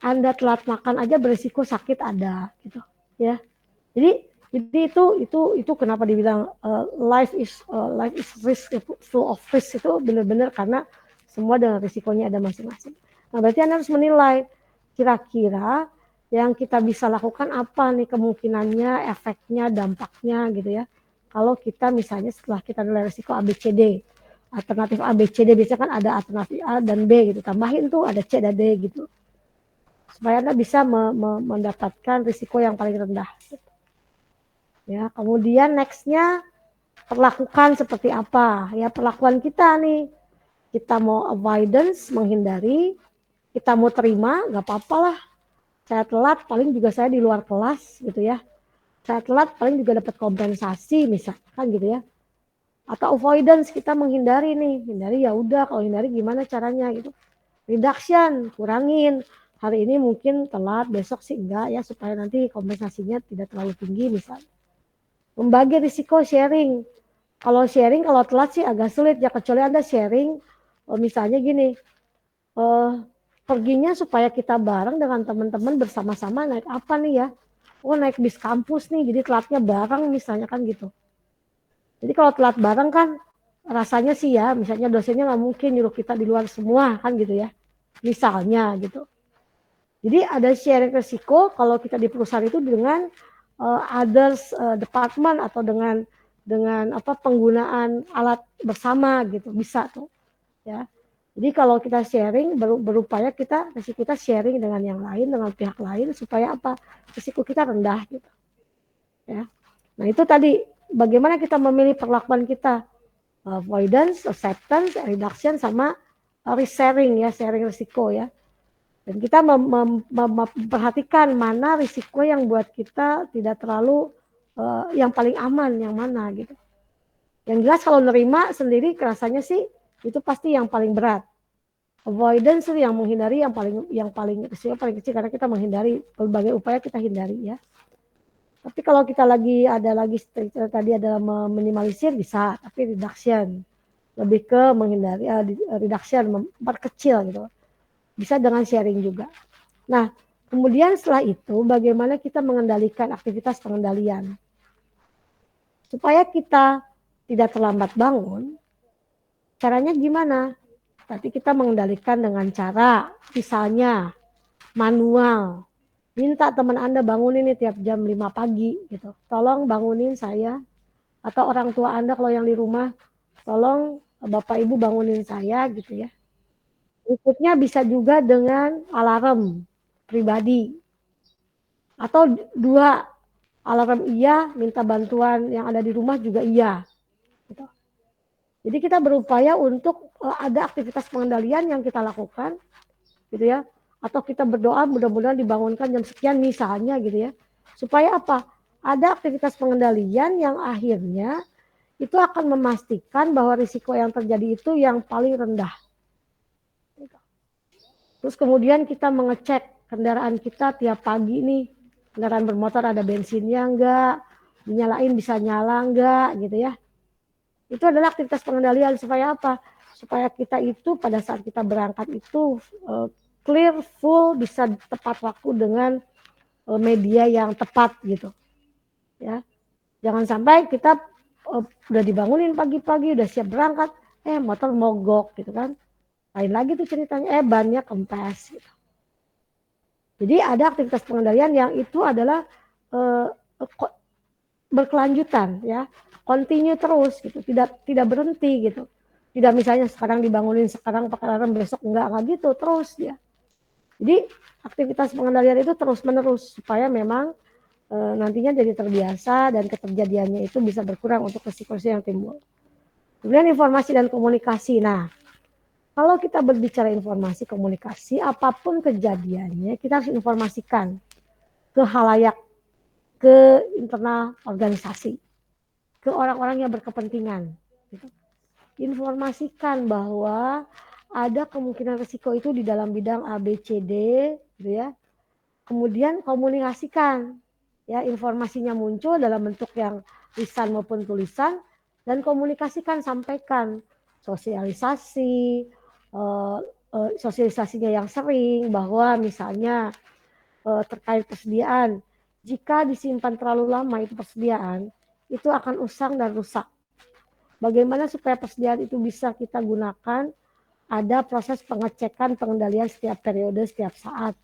Anda telat makan aja berisiko sakit ada, gitu. Ya. Jadi itu kenapa dibilang life is risk, full of risk, itu benar-benar karena semua dengan risikonya ada masing-masing. Nah, berarti Anda harus menilai kira-kira yang kita bisa lakukan apa nih kemungkinannya, efeknya, dampaknya gitu ya. Kalau kita misalnya setelah kita nilai risiko ABCD, alternatif ABCD biasanya kan ada alternatif A dan B gitu, tambahin tuh ada C dan D gitu, supaya Anda bisa mendapatkan risiko yang paling rendah. Ya, kemudian nextnya perlakukan seperti apa ya, perlakuan kita nih, kita mau avoidance, menghindari, kita mau terima, nggak apa-apa lah, saya telat paling juga saya di luar kelas gitu ya, saya telat paling juga dapat kompensasi misalkan gitu ya. Atau avoidance, kita menghindari nih, hindari ya udah, kalau hindari gimana caranya gitu. Reduction, kurangin, hari ini mungkin telat, besok sih enggak ya, supaya nanti kompensasinya tidak terlalu tinggi misalnya. Membagi risiko, sharing. Kalau sharing, kalau telat sih agak sulit ya, kecuali Anda sharing, misalnya gini, perginya supaya kita bareng dengan teman-teman bersama-sama naik apa nih ya, oh naik bis kampus nih, jadi telatnya bareng misalnya kan gitu. Jadi kalau telat bareng kan rasanya sih ya, misalnya dosennya nggak mungkin nyuruh kita di luar semua kan gitu ya, misalnya gitu. Jadi ada sharing risiko kalau kita di perusahaan itu dengan others department atau dengan penggunaan alat bersama gitu, bisa tuh ya. Jadi kalau kita sharing, berupaya risiko kita sharing dengan yang lain, dengan pihak lain, supaya apa, risiko kita rendah gitu ya. Nah itu tadi bagaimana kita memilih perlakuan kita. avoidance, acceptance, reduction, sama risk sharing ya, sharing risiko ya. Dan kita memperhatikan mana risiko yang buat kita tidak terlalu yang paling aman yang mana gitu. Yang jelas kalau nerima sendiri rasanya sih itu pasti yang paling berat. Avoidance itu yang menghindari yang paling risiko paling kecil karena kita menghindari berbagai upaya kita hindari ya. Tapi kalau kita lagi tadi adalah meminimalisir bisa, tapi reduction lebih ke menghindari reduction memperkecil gitu. Bisa dengan sharing juga. Nah, kemudian setelah itu bagaimana kita mengendalikan aktivitas pengendalian. Supaya kita tidak terlambat bangun, caranya gimana? Tapi kita mengendalikan dengan cara misalnya manual. Minta teman Anda bangunin nih tiap jam 5 pagi gitu. Tolong bangunin saya atau orang tua Anda kalau yang di rumah, tolong Bapak Ibu bangunin saya gitu ya. Berikutnya bisa juga dengan alarm pribadi. Atau 2, alarm iya, minta bantuan yang ada di rumah juga iya. Gitu. Jadi kita berupaya untuk ada aktivitas pengendalian yang kita lakukan gitu ya. Atau kita berdoa mudah-mudahan dibangunkan jam sekian misalnya gitu ya. Supaya apa? Ada aktivitas pengendalian yang akhirnya itu akan memastikan bahwa risiko yang terjadi itu yang paling rendah. Terus kemudian kita mengecek kendaraan kita tiap pagi nih, kendaraan bermotor ada bensinnya enggak, dinyalain bisa nyala enggak gitu ya. Itu adalah aktivitas pengendalian supaya apa? Supaya kita itu pada saat kita berangkat itu clear, full, bisa tepat waktu dengan media yang tepat gitu. Ya. Jangan sampai kita udah dibangunin pagi-pagi, udah siap berangkat, motor mogok gitu kan. Lain lagi tuh ceritanya, bannya kempes gitu. Jadi ada aktivitas pengendalian yang itu adalah berkelanjutan ya, continue terus gitu, tidak berhenti gitu. Tidak misalnya sekarang dibangunin, sekarang pakai alarm, besok enggak gitu terus ya. Jadi aktivitas pengendalian itu terus menerus supaya memang nantinya jadi terbiasa dan keterjadiannya itu bisa berkurang untuk risiko-risiko yang timbul. Kemudian informasi dan komunikasi. Nah, kalau kita berbicara informasi komunikasi, apapun kejadiannya kita harus informasikan ke halayak, ke internal organisasi, ke orang-orang yang berkepentingan. Informasikan bahwa ada kemungkinan risiko itu di dalam bidang A, B, C, D, gitu ya. Kemudian komunikasikan, ya informasinya muncul dalam bentuk yang lisan maupun tulisan, dan komunikasikan, sampaikan sosialisasi, sosialisasinya yang sering bahwa misalnya terkait persediaan, jika disimpan terlalu lama itu persediaan, itu akan usang dan rusak. Bagaimana supaya persediaan itu bisa kita gunakan? Ada proses pengecekan pengendalian setiap periode, setiap saat,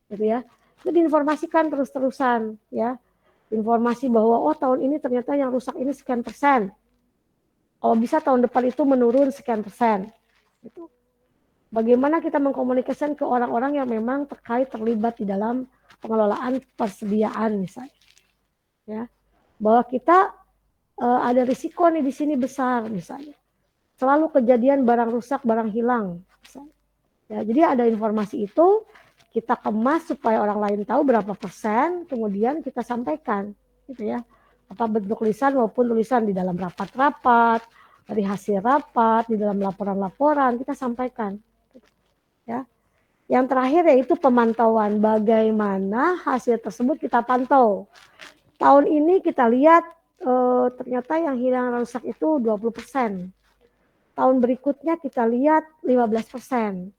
gitu ya. Itu diinformasikan terus-terusan, ya. Informasi bahwa tahun ini ternyata yang rusak ini sekian persen. Kalau bisa tahun depan itu menurun sekian persen. Gitu. Bagaimana kita mengkomunikasikan ke orang-orang yang memang terlibat di dalam pengelolaan persediaan misalnya, ya. Bahwa kita ada risiko nih di sini besar misalnya. Selalu kejadian barang rusak, barang hilang. Misalnya. Ya, jadi ada informasi itu kita kemas supaya orang lain tahu berapa persen, kemudian kita sampaikan, gitu ya. Apa bentuk lisan maupun tulisan di dalam rapat-rapat, dari hasil rapat, di dalam laporan-laporan kita sampaikan. Ya. Yang terakhir yaitu pemantauan, bagaimana hasil tersebut kita pantau. Tahun ini kita lihat ternyata yang hilang rusak itu 20%. Tahun berikutnya kita lihat 15%.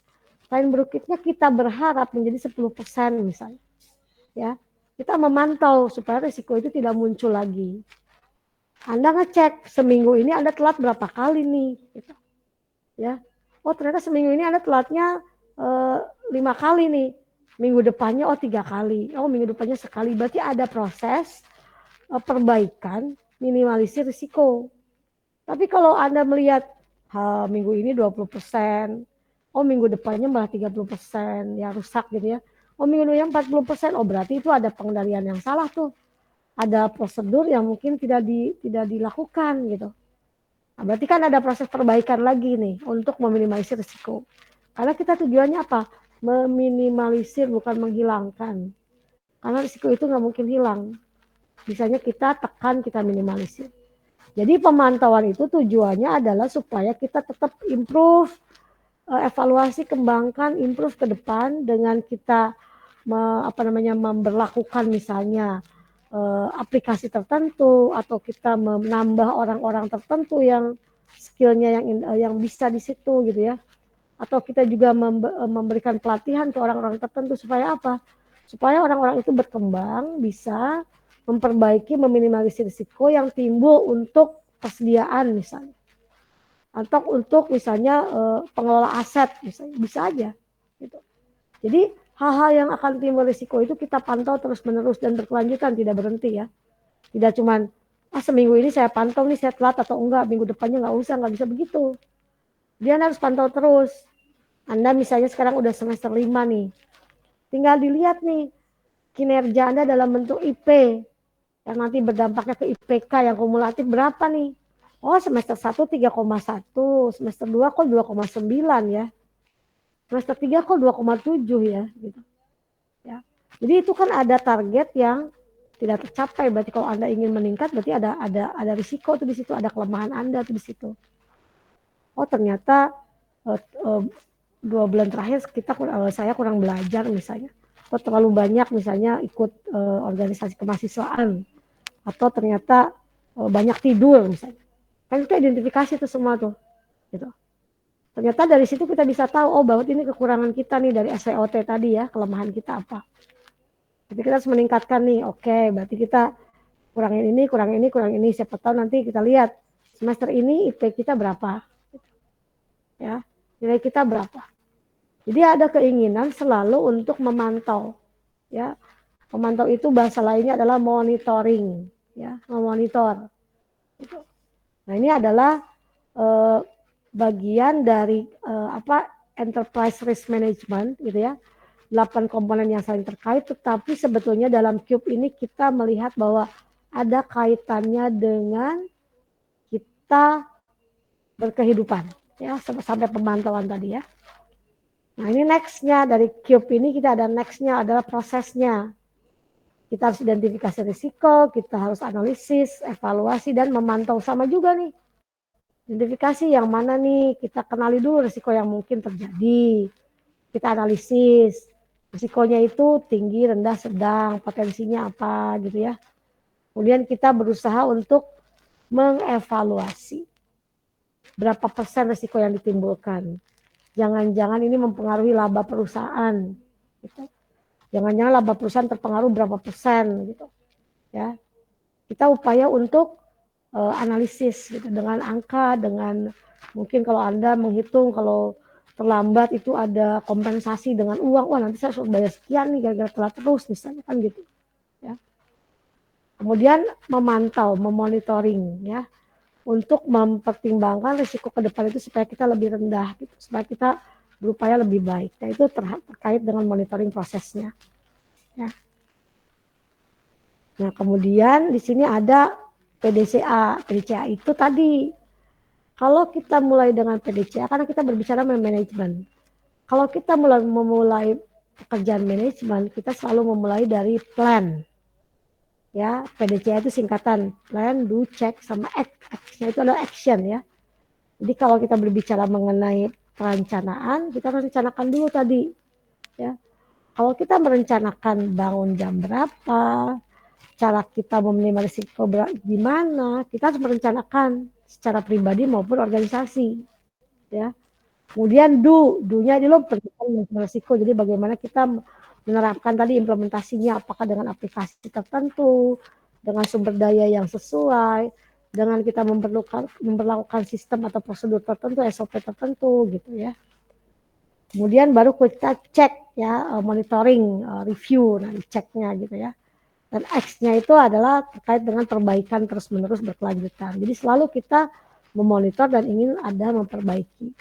Tahun berikutnya kita berharap menjadi 10% misalnya. Ya, kita memantau supaya risiko itu tidak muncul lagi. Anda ngecek seminggu ini Anda telat berapa kali nih, gitu. Ya, ternyata seminggu ini Anda telatnya 5 kali nih. Minggu depannya 3 kali. Minggu depannya sekali. Berarti ada proses perbaikan, minimalisir risiko. Tapi kalau Anda melihat minggu ini 20%, minggu depannya malah 30% ya rusak gitu ya. Minggu depannya 40%, berarti itu ada pengendalian yang salah tuh. Ada prosedur yang mungkin tidak dilakukan gitu. Nah, berarti kan ada proses perbaikan lagi nih untuk meminimalisir risiko. Karena kita tujuannya apa? Meminimalisir, bukan menghilangkan. Karena risiko itu nggak mungkin hilang. Misalnya kita tekan, kita minimalisir. Jadi pemantauan itu tujuannya adalah supaya kita tetap improve, evaluasi, kembangkan, improve ke depan dengan kita memberlakukan misalnya aplikasi tertentu, atau kita menambah orang-orang tertentu yang skillnya yang bisa di situ gitu ya, atau kita juga memberikan pelatihan ke orang-orang tertentu supaya apa? Supaya orang-orang itu berkembang, bisa memperbaiki, meminimalisir risiko yang timbul untuk persediaan misalnya, atau untuk misalnya pengelola aset misalnya, bisa aja gitu. Jadi hal-hal yang akan timbul risiko itu kita pantau terus-menerus dan berkelanjutan, tidak berhenti ya. Tidak cuman seminggu ini saya pantau nih saya telat atau enggak, minggu depannya nggak usah, nggak bisa begitu. Dia harus pantau terus. Anda misalnya sekarang udah semester 5 nih, tinggal dilihat nih kinerja Anda dalam bentuk IP yang nanti berdampaknya ke IPK yang kumulatif berapa nih. Oh, semester 1 3,1, semester 2 kok 2,9 ya. Semester 3 kok 2,7 ya gitu. Ya. Jadi itu kan ada target yang tidak tercapai. Berarti kalau Anda ingin meningkat, berarti ada risiko tuh di situ, ada kelemahan Anda tuh di situ. Oh, ternyata 2 bulan terakhir saya kurang belajar misalnya. Oh, terlalu banyak misalnya ikut organisasi kemahasiswaan, atau ternyata banyak tidur misalnya. Kan kita identifikasi tuh semua tuh. Gitu. Ternyata dari situ kita bisa tahu, oh bahwa ini kekurangan kita nih dari SWOT tadi ya, kelemahan kita apa. Jadi kita harus meningkatkan nih, oke, berarti kita kurangin ini, siapa tahu nanti kita lihat semester ini IP kita berapa, ya, nilai kita berapa. Jadi ada keinginan selalu untuk memantau, ya. Memantau itu bahasa lainnya adalah monitoring, ya, memonitor. Nah ini adalah bagian dari enterprise risk management, gitu ya. 8 komponen yang saling terkait, tetapi sebetulnya dalam Cube ini kita melihat bahwa ada kaitannya dengan kita berkehidupan, ya, sampai pemantauan tadi ya. Nah ini nextnya dari Cube ini, kita ada nextnya adalah prosesnya. Kita harus identifikasi risiko, kita harus analisis, evaluasi, dan memantau sama juga nih. Identifikasi yang mana nih, kita kenali dulu risiko yang mungkin terjadi, kita analisis. Risikonya itu tinggi, rendah, sedang, potensinya apa gitu ya. Kemudian kita berusaha untuk mengevaluasi berapa persen risiko yang ditimbulkan. Jangan-jangan ini mempengaruhi laba perusahaan. Gitu. Jangan-jangan laba perusahaan terpengaruh berapa persen gitu. Ya, kita upaya untuk analisis gitu, dengan angka, dengan mungkin kalau Anda menghitung kalau terlambat itu ada kompensasi dengan uang, wah nanti saya harus bayar sekian nih gara-gara telat terus misalnya kan gitu ya. Kemudian memantau, memonitoring ya, untuk mempertimbangkan risiko ke depan itu supaya kita lebih rendah gitu, supaya kita berupaya lebih baik. Nah itu terkait dengan monitoring prosesnya ya. Nah kemudian di sini ada PDCA. PDCA itu tadi, kalau kita mulai dengan PDCA, karena kita berbicara manajemen. Kalau kita memulai pekerjaan manajemen, kita selalu memulai dari plan. Ya, PDCA itu singkatan plan, do, check, sama act. Act-nya itu adalah action ya. Jadi kalau kita berbicara mengenai perencanaan, kita rencanakan dulu tadi. Ya, kalau kita merencanakan bangun jam berapa, cara kita meminimalisir risiko gimana, kita harus merencanakan secara pribadi maupun organisasi. Ya. Kemudian do-nya adalah perhitungan risiko. Jadi bagaimana kita menerapkan tadi implementasinya, apakah dengan aplikasi tertentu, dengan sumber daya yang sesuai, dengan kita memperlakukan sistem atau prosedur tertentu, SOP tertentu gitu ya. Kemudian baru kita cek ya, monitoring, review, nah ceknya gitu ya. Dan X-nya itu adalah terkait dengan perbaikan terus-menerus berkelanjutan. Jadi selalu kita memonitor dan ingin ada memperbaiki.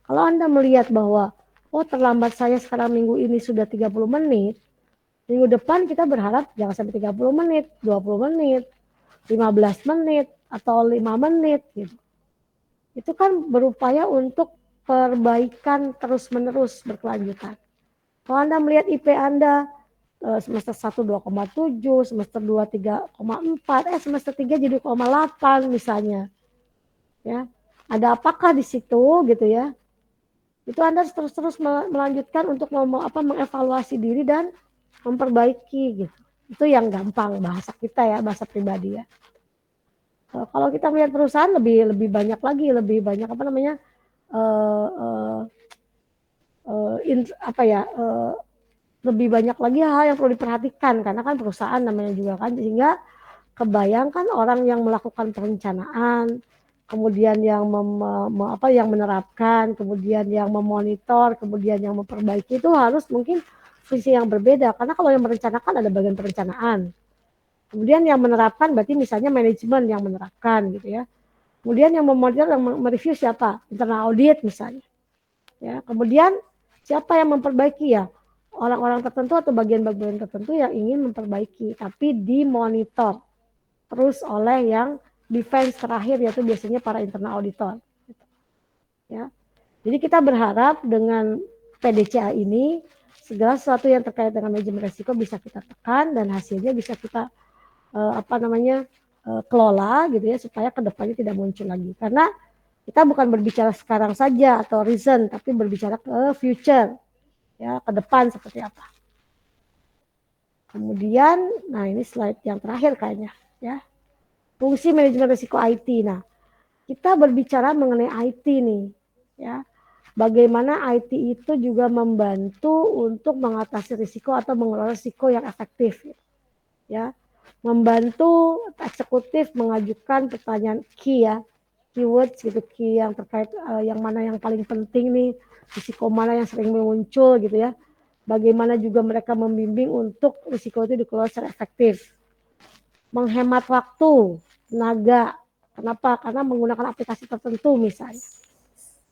Kalau Anda melihat bahwa, oh terlambat saya sekarang minggu ini sudah 30 menit, minggu depan kita berharap jangan sampai 30 menit, 20 menit, 15 menit, atau 5 menit gitu. itu kan berupaya untuk perbaikan terus-menerus berkelanjutan. Kalau Anda melihat IP Anda semester 1 2,7, semester 2 3,4, semester 3 jadi 2,8 misalnya. Ya. Ada apakah di situ gitu ya? Itu Anda terus-terus melanjutkan untuk mengevaluasi diri dan memperbaiki gitu. Itu yang gampang bahasa kita ya, bahasa pribadi ya. Kalau kita melihat perusahaan lebih banyak lagi, lebih banyak apa namanya? Uh, uh, lebih banyak lagi hal yang perlu diperhatikan karena kan perusahaan namanya juga kan, sehingga kebayangkan orang yang melakukan perencanaan, kemudian yang yang menerapkan, kemudian yang memonitor, kemudian yang memperbaiki, itu harus mungkin visi yang berbeda. Karena kalau yang merencanakan ada bagian perencanaan, kemudian yang menerapkan berarti misalnya manajemen yang menerapkan gitu ya. Kemudian yang memonitor, yang mereview siapa? Internal audit misalnya. Ya, kemudian siapa yang memperbaiki ya? Orang-orang tertentu atau bagian-bagian tertentu yang ingin memperbaiki, tapi dimonitor terus oleh yang defense terakhir, yaitu biasanya para internal auditor. Ya, jadi kita berharap dengan PDCA ini segala sesuatu yang terkait dengan manajemen risiko bisa kita tekan dan hasilnya bisa kita kelola gitu ya, supaya kedepannya tidak muncul lagi. Karena kita bukan berbicara sekarang saja atau recent, tapi berbicara ke future, ya, ke depan seperti apa. Kemudian, nah ini slide yang terakhir kayaknya, ya, fungsi manajemen risiko IT. Nah, kita berbicara mengenai IT nih, ya. Bagaimana IT itu juga membantu untuk mengatasi risiko atau mengelola risiko yang efektif, ya. Membantu eksekutif mengajukan pertanyaan key ya, keywords gitu, key yang terkait yang mana yang paling penting nih, risiko mana yang sering muncul gitu ya. Bagaimana juga mereka membimbing untuk risiko itu dikelola secara efektif. Menghemat waktu, tenaga. Kenapa? Karena menggunakan aplikasi tertentu misalnya.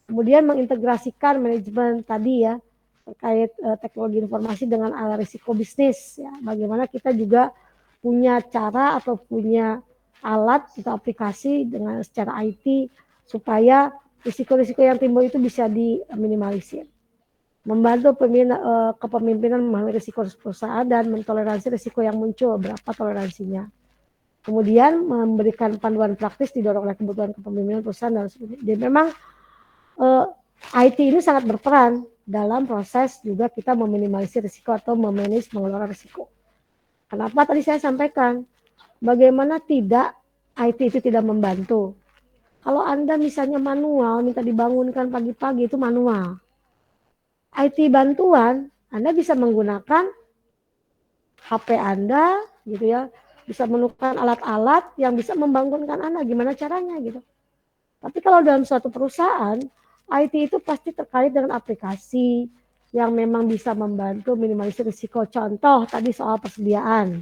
Kemudian mengintegrasikan manajemen tadi ya, terkait teknologi informasi dengan risiko bisnis ya. Bagaimana kita juga punya cara atau punya alat atau aplikasi dengan secara IT supaya risiko-risiko yang timbul itu bisa diminimalisir. Membantu kepemimpinan memahami risiko perusahaan dan mentoleransi risiko yang muncul, berapa toleransinya. Kemudian memberikan panduan praktis didorong oleh kebutuhan kepemimpinan perusahaan dan sebagainya. Jadi memang IT ini sangat berperan dalam proses juga kita meminimalisir risiko atau memanage mengelola risiko. Kenapa tadi saya sampaikan, bagaimana tidak IT itu tidak membantu. Kalau Anda misalnya manual, minta dibangunkan pagi-pagi, itu manual. IT bantuan, Anda bisa menggunakan HP Anda gitu ya, bisa menemukan alat-alat yang bisa membangunkan Anda, gimana caranya gitu. Tapi kalau dalam suatu perusahaan, IT itu pasti terkait dengan aplikasi yang memang bisa membantu minimalisir risiko. Contoh tadi soal persediaan.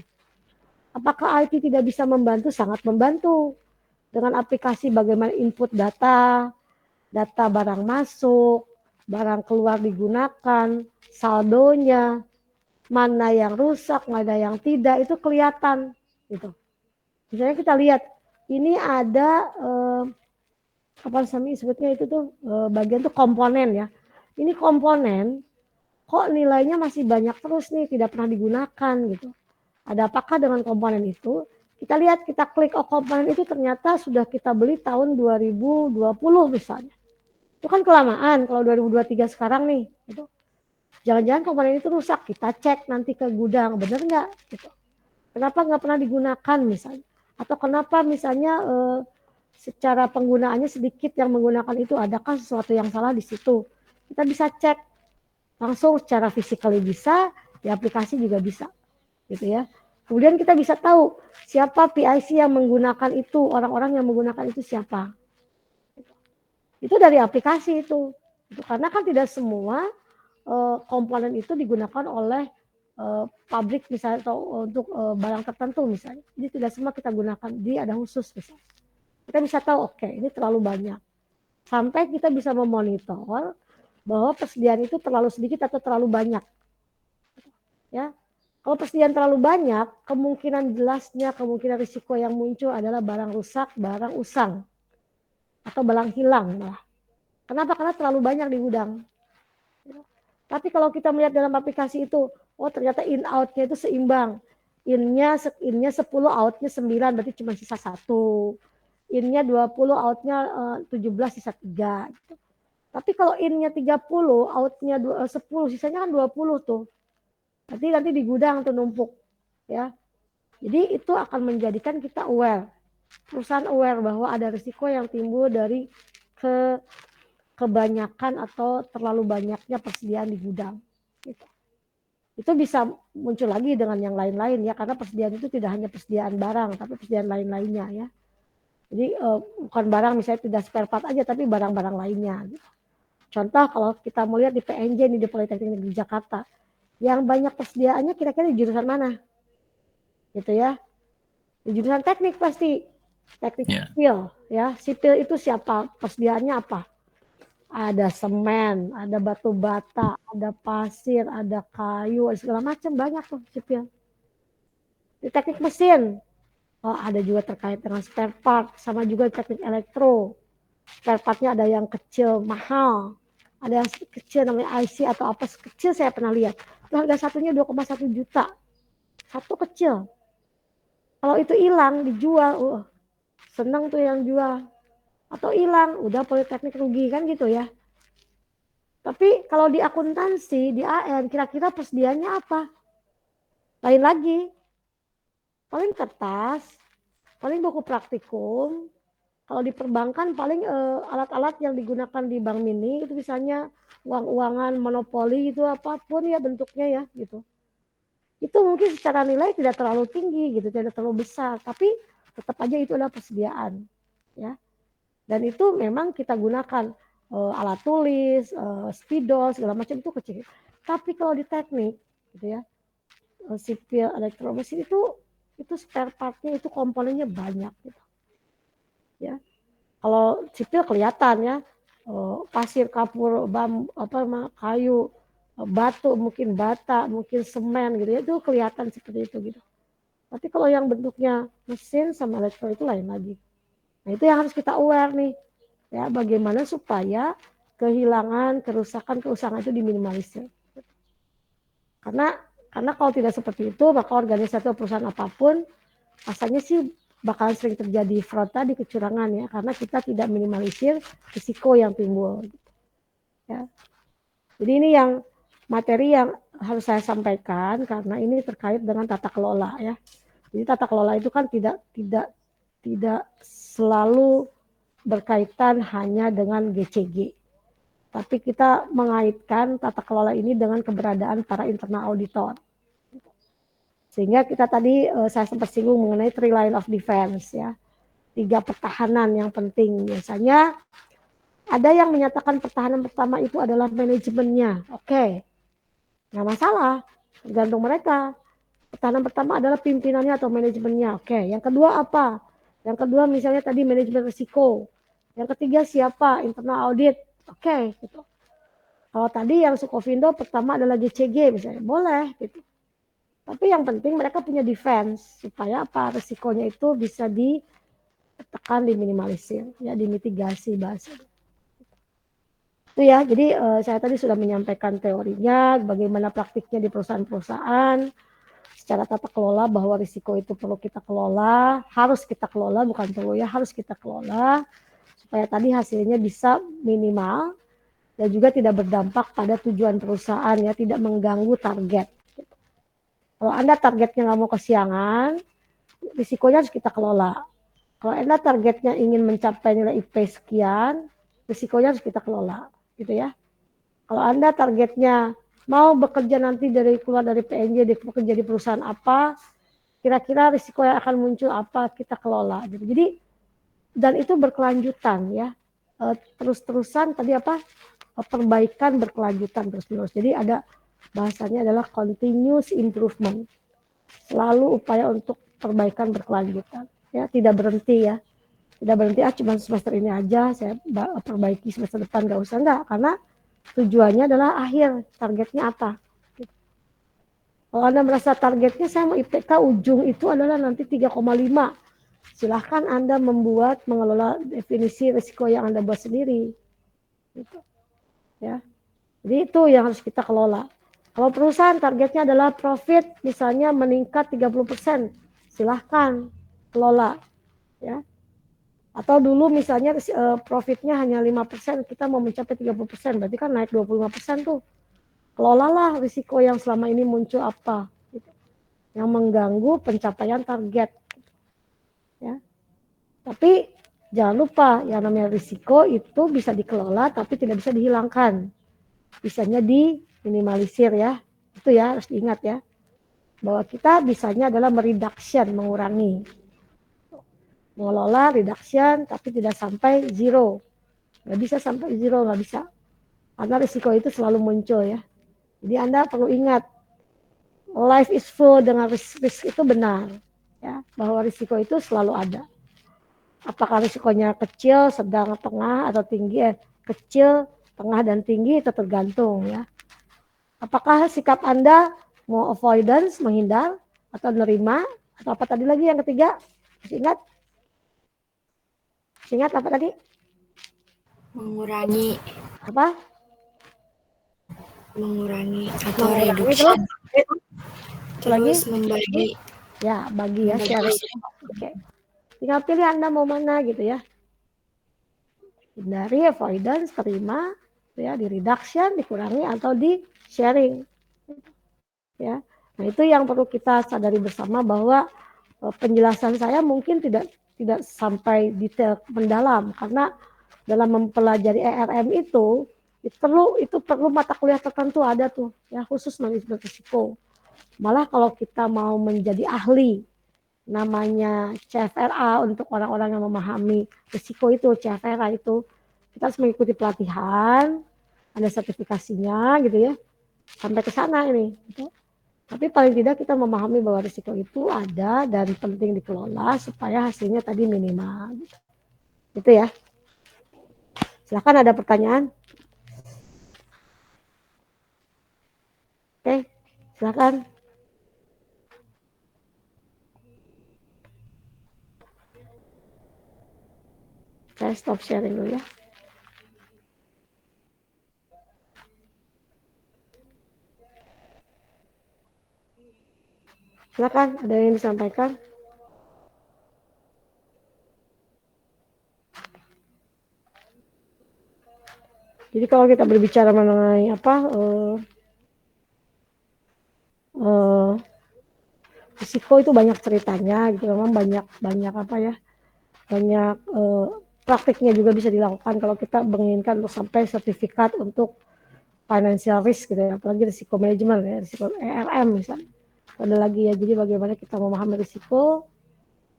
Apakah IT tidak bisa membantu? Sangat membantu. Dengan aplikasi bagaimana input data, data barang masuk, barang keluar digunakan, saldonya, mana yang rusak, mana yang tidak, itu kelihatan gitu. Misalnya kita lihat ini ada apa sebutnya itu tuh bagian tuh komponen ya. Ini komponen kok nilainya masih banyak terus nih, tidak pernah digunakan gitu. Ada apakah dengan komponen itu? Kita lihat, kita klik, oh komponen itu ternyata sudah kita beli tahun 2020 misalnya. Itu kan kelamaan kalau 2023 sekarang nih. Gitu. Jangan-jangan komponen itu rusak, kita cek nanti ke gudang, bener nggak? Gitu. Kenapa nggak pernah digunakan misalnya? Atau kenapa misalnya secara penggunaannya sedikit yang menggunakan itu, adakah sesuatu yang salah di situ? Kita bisa cek langsung secara fisikali bisa, di aplikasi juga bisa, gitu ya. Kemudian kita bisa tahu siapa PIC yang menggunakan itu, orang-orang yang menggunakan itu siapa. Itu dari aplikasi itu. Karena kan tidak semua komponen itu digunakan oleh pabrik misalnya atau untuk barang tertentu misalnya. Jadi tidak semua kita gunakan, jadi ada khusus misalnya. Kita bisa tahu, oke, ini terlalu banyak. Sampai kita bisa memonitor bahwa persediaan itu terlalu sedikit atau terlalu banyak. Ya, kalau persediaan terlalu banyak, kemungkinan jelasnya, kemungkinan risiko yang muncul adalah barang rusak, barang usang. atau barang hilang malah. Kenapa? Karena terlalu banyak di gudang. Tapi kalau kita melihat dalam aplikasi itu, oh ternyata in out-nya itu seimbang. In-nya 10, out-nya 9, berarti cuma sisa 1. In-nya 20, out-nya 17, sisa 3. Gitu. Tapi kalau in-nya 30, out-nya 10, sisanya kan 20 tuh. Berarti nanti di gudang tuh numpuk. Ya. Jadi itu akan menjadikan kita aware. Perusahaan aware bahwa ada risiko yang timbul dari kebanyakan atau terlalu banyaknya persediaan di gudang. Gitu. Itu bisa muncul lagi dengan yang lain-lain ya, karena persediaan itu tidak hanya persediaan barang, tapi persediaan lain-lainnya ya. Jadi bukan barang misalnya tidak spare part aja, tapi barang-barang lainnya. Gitu. Contoh kalau kita melihat di PNJ nih, di Politeknik Negeri Jakarta, yang banyak persediaannya kira-kira di jurusan mana? Gitu ya. Di jurusan teknik pasti, teknik sipil ya. Sipil itu siapa? Persediaannya apa? Ada semen, ada batu bata, ada pasir, ada kayu, segala macam banyak tuh sipil. Di teknik mesin, oh, ada juga terkait dengan spare part, sama juga teknik elektro. Spare partnya ada yang kecil mahal, ada yang kecil namanya IC atau apa kecil saya pernah lihat. Itu harga satunya 2,1 juta, satu kecil. Kalau itu hilang dijual, senang tuh yang jual. Atau hilang, udah Politeknik rugi kan gitu ya. Tapi kalau di akuntansi, di AN, kira-kira persediaannya apa? Lain lagi. Paling kertas, paling buku praktikum. Kalau di perbankan paling alat-alat yang digunakan di bank mini itu misalnya uang-uangan monopoli itu apapun ya bentuknya ya gitu. Itu mungkin secara nilai tidak terlalu tinggi gitu, tidak terlalu besar, tapi tetap aja itu adalah persediaan ya. Dan itu memang kita gunakan alat tulis, spidol segala macam itu kecil. Tapi kalau di teknik gitu ya, sipil elektromesin itu spare partnya itu komponennya banyak gitu. Ya. Kalau sipil kelihatan ya, pasir, kapur, kayu, batu, mungkin bata, mungkin semen gitu ya, itu kelihatan seperti itu gitu. Tapi kalau yang bentuknya mesin sama elektro itu lain lagi. Nah itu yang harus kita aware nih, ya bagaimana supaya kehilangan, kerusakan itu diminimalisir. Karena kalau tidak seperti itu, maka organisasi atau perusahaan apapun, rasanya sih bakal sering terjadi fraud tadi, kecurangan ya, karena kita tidak minimalisir risiko yang timbul. Ya. Jadi ini yang materi yang harus saya sampaikan karena ini terkait dengan tata kelola ya. Jadi tata kelola itu kan tidak selalu berkaitan hanya dengan GCG. Tapi kita mengaitkan tata kelola ini dengan keberadaan para internal auditor. Sehingga kita tadi saya sempat singgung mengenai 3 line of defense ya. 3 pertahanan yang penting. Biasanya ada yang menyatakan pertahanan pertama itu adalah manajemennya. Oke. Nggak masalah. Tergantung mereka. Pertahanan pertama adalah pimpinannya atau manajemennya. Oke. Yang kedua apa? Yang kedua misalnya tadi manajemen risiko. Yang ketiga siapa? Internal audit. Oke, gitu. Kalau tadi yang Sukovindo pertama adalah GCG misalnya, boleh gitu. Tapi yang penting mereka punya defense supaya apa risikonya itu bisa ditekan, diminimalisir, ya dimitigasi bahasa. Itu ya, jadi saya tadi sudah menyampaikan teorinya, bagaimana praktiknya di perusahaan-perusahaan, secara tata kelola bahwa risiko itu perlu kita kelola, harus kita kelola, bukan perlu ya, harus kita kelola, supaya tadi hasilnya bisa minimal, dan juga tidak berdampak pada tujuan perusahaan ya, tidak mengganggu target. Kalau Anda targetnya nggak mau kesiangan, risikonya harus kita kelola. Kalau Anda targetnya ingin mencapai nilai IP sekian, risikonya harus kita kelola, gitu ya. Kalau Anda targetnya mau bekerja nanti keluar dari PNJ, bekerja di perusahaan apa, kira-kira risiko yang akan muncul apa, kita kelola. Gitu. Jadi dan itu berkelanjutan ya, terus-terusan tadi apa, perbaikan berkelanjutan terus-menerus. Jadi ada bahasanya adalah continuous improvement, selalu upaya untuk perbaikan berkelanjutan ya, tidak berhenti ya, tidak berhenti cuma semester ini aja saya perbaiki, semester depan nggak usah, enggak, karena tujuannya adalah akhir targetnya apa. Kalau Anda merasa targetnya saya mau IPK ujung itu adalah nanti 3,5, silahkan Anda mengelola definisi risiko yang Anda buat sendiri. Gitu. Ya. Jadi itu yang harus kita kelola. Kalau perusahaan targetnya adalah profit misalnya meningkat 30%, silahkan kelola. Ya. Atau dulu misalnya profitnya hanya 5%, kita mau mencapai 30%, berarti kan naik 25% tuh. Kelolalah risiko yang selama ini muncul apa. Gitu. Yang mengganggu pencapaian target. Ya. Tapi jangan lupa yang namanya risiko itu bisa dikelola tapi tidak bisa dihilangkan. Bisanya diminimalisir ya. Itu ya harus diingat ya. Bahwa kita bisanya adalah mereduction, mengurangi. Mengelola reduction tapi tidak sampai zero. Nggak bisa sampai zero, nggak bisa. Karena risiko itu selalu muncul ya. Jadi Anda perlu ingat, life is full dengan risk itu benar. Ya, bahwa risiko itu selalu ada. Apakah risikonya kecil, sedang, tengah, atau tinggi? Kecil, tengah, dan tinggi itu tergantung ya. Apakah sikap Anda mau avoidance, menghindar, atau menerima, atau apa tadi lagi yang ketiga? Masih ingat? Masih ingat apa tadi? Mengurangi. Apa? Mengurangi atau Mengurangi reduction. Terus membagi. Ya, bagi ya, sharing. Oke. Tinggal pilih Anda mau mana gitu ya. Hindari, avoidance, terima, ya, di reduction, dikurangi, atau di sharing. Ya. Nah, itu yang perlu kita sadari bersama bahwa penjelasan saya mungkin tidak sampai detail mendalam karena dalam mempelajari ERM itu perlu mata kuliah tertentu ada tuh ya khusus manajemen risiko. Malah kalau kita mau menjadi ahli namanya CFRA untuk orang-orang yang memahami risiko itu, CFRA itu kita harus mengikuti pelatihan, ada sertifikasinya gitu ya, sampai ke sana ini. Gitu. Tapi paling tidak kita memahami bahwa risiko itu ada dan penting dikelola supaya hasilnya tadi minimal. Itu ya. Silakan ada pertanyaan. Oke, silakan. Saya stop sharing dulu ya. Silakan, ada yang disampaikan? Jadi kalau kita berbicara mengenai risiko itu banyak ceritanya gitu, memang banyak apa ya, banyak praktiknya juga bisa dilakukan kalau kita menginginkan untuk sampai sertifikat untuk financial risk gitu ya, apalagi risiko manajemen ya, risiko ERM misalnya. Ada lagi ya, jadi bagaimana kita memahami risiko,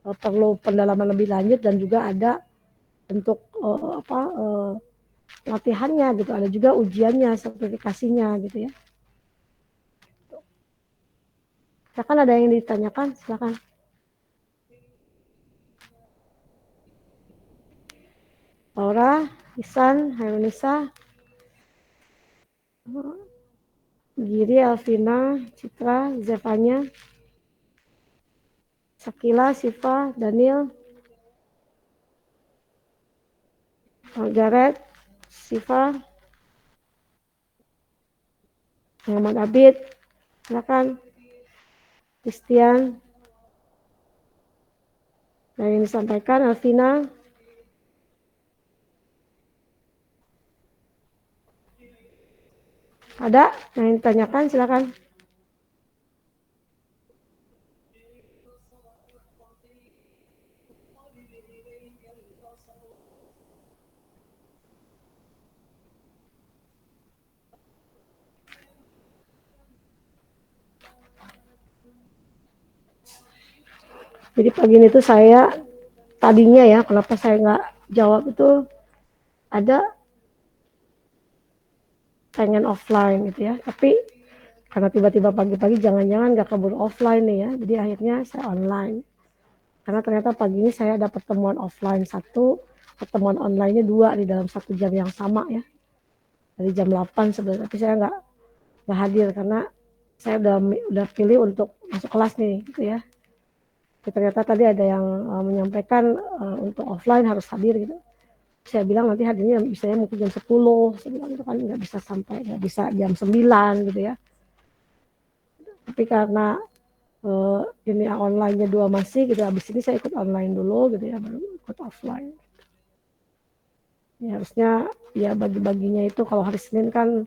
perlu pendalaman lebih lanjut dan juga ada untuk latihannya gitu, ada juga ujiannya, sertifikasinya gitu ya. Silakan ada yang ditanyakan, silakan. Laura, Isan, Hairunisa, Giri, Alvina, Citra, Zevanya, Sakila, Siva, Daniel, Margaret, Siva, Muhammad Abid, silakan. Christian, dan yang disampaikan Alvina. Ada yang ditanyakan, silakan. Jadi pagi ini tuh saya tadinya ya, kenapa saya nggak jawab itu ada pengen offline gitu ya, tapi karena tiba-tiba pagi-pagi jangan-jangan nggak keburu offline nih ya, jadi akhirnya saya online. Karena ternyata pagi ini saya ada pertemuan offline 1, pertemuan online-nya 2 di dalam 1 jam yang sama ya, dari jam 8 sebenarnya, tapi saya nggak hadir karena saya udah pilih untuk masuk kelas nih gitu ya. ternyata tadi ada yang menyampaikan untuk offline harus hadir gitu. Saya bilang nanti hadirnya misalnya mungkin jam 10, saya bilang itu kan nggak bisa sampai, nggak bisa jam 9 gitu ya. Tapi karena ini online-nya 2 masih gitu, habis ini saya ikut online dulu gitu ya, baru ikut offline. Ya harusnya ya bagi-baginya itu kalau hari Senin kan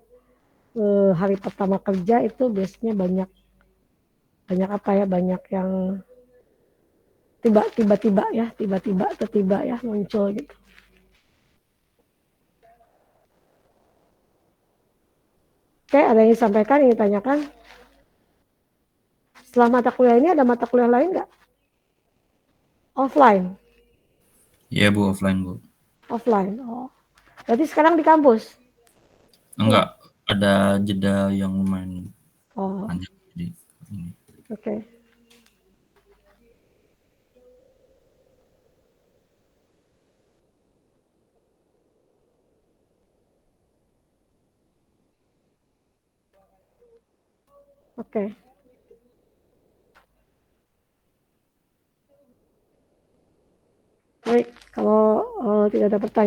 hari pertama kerja itu biasanya banyak apa ya, banyak yang tiba-tiba ya muncul gitu. Oke, ada yang disampaikan, yang ditanyakan? Setelah mata kuliah ini ada mata kuliah lain nggak? Offline? Iya Bu, offline Bu. Offline. Oh, berarti sekarang di kampus? Enggak, ada jeda yang lumayan Oh, panjang. Jadi ini. oke. Oke. Baik, kalau tidak ada pertanyaan.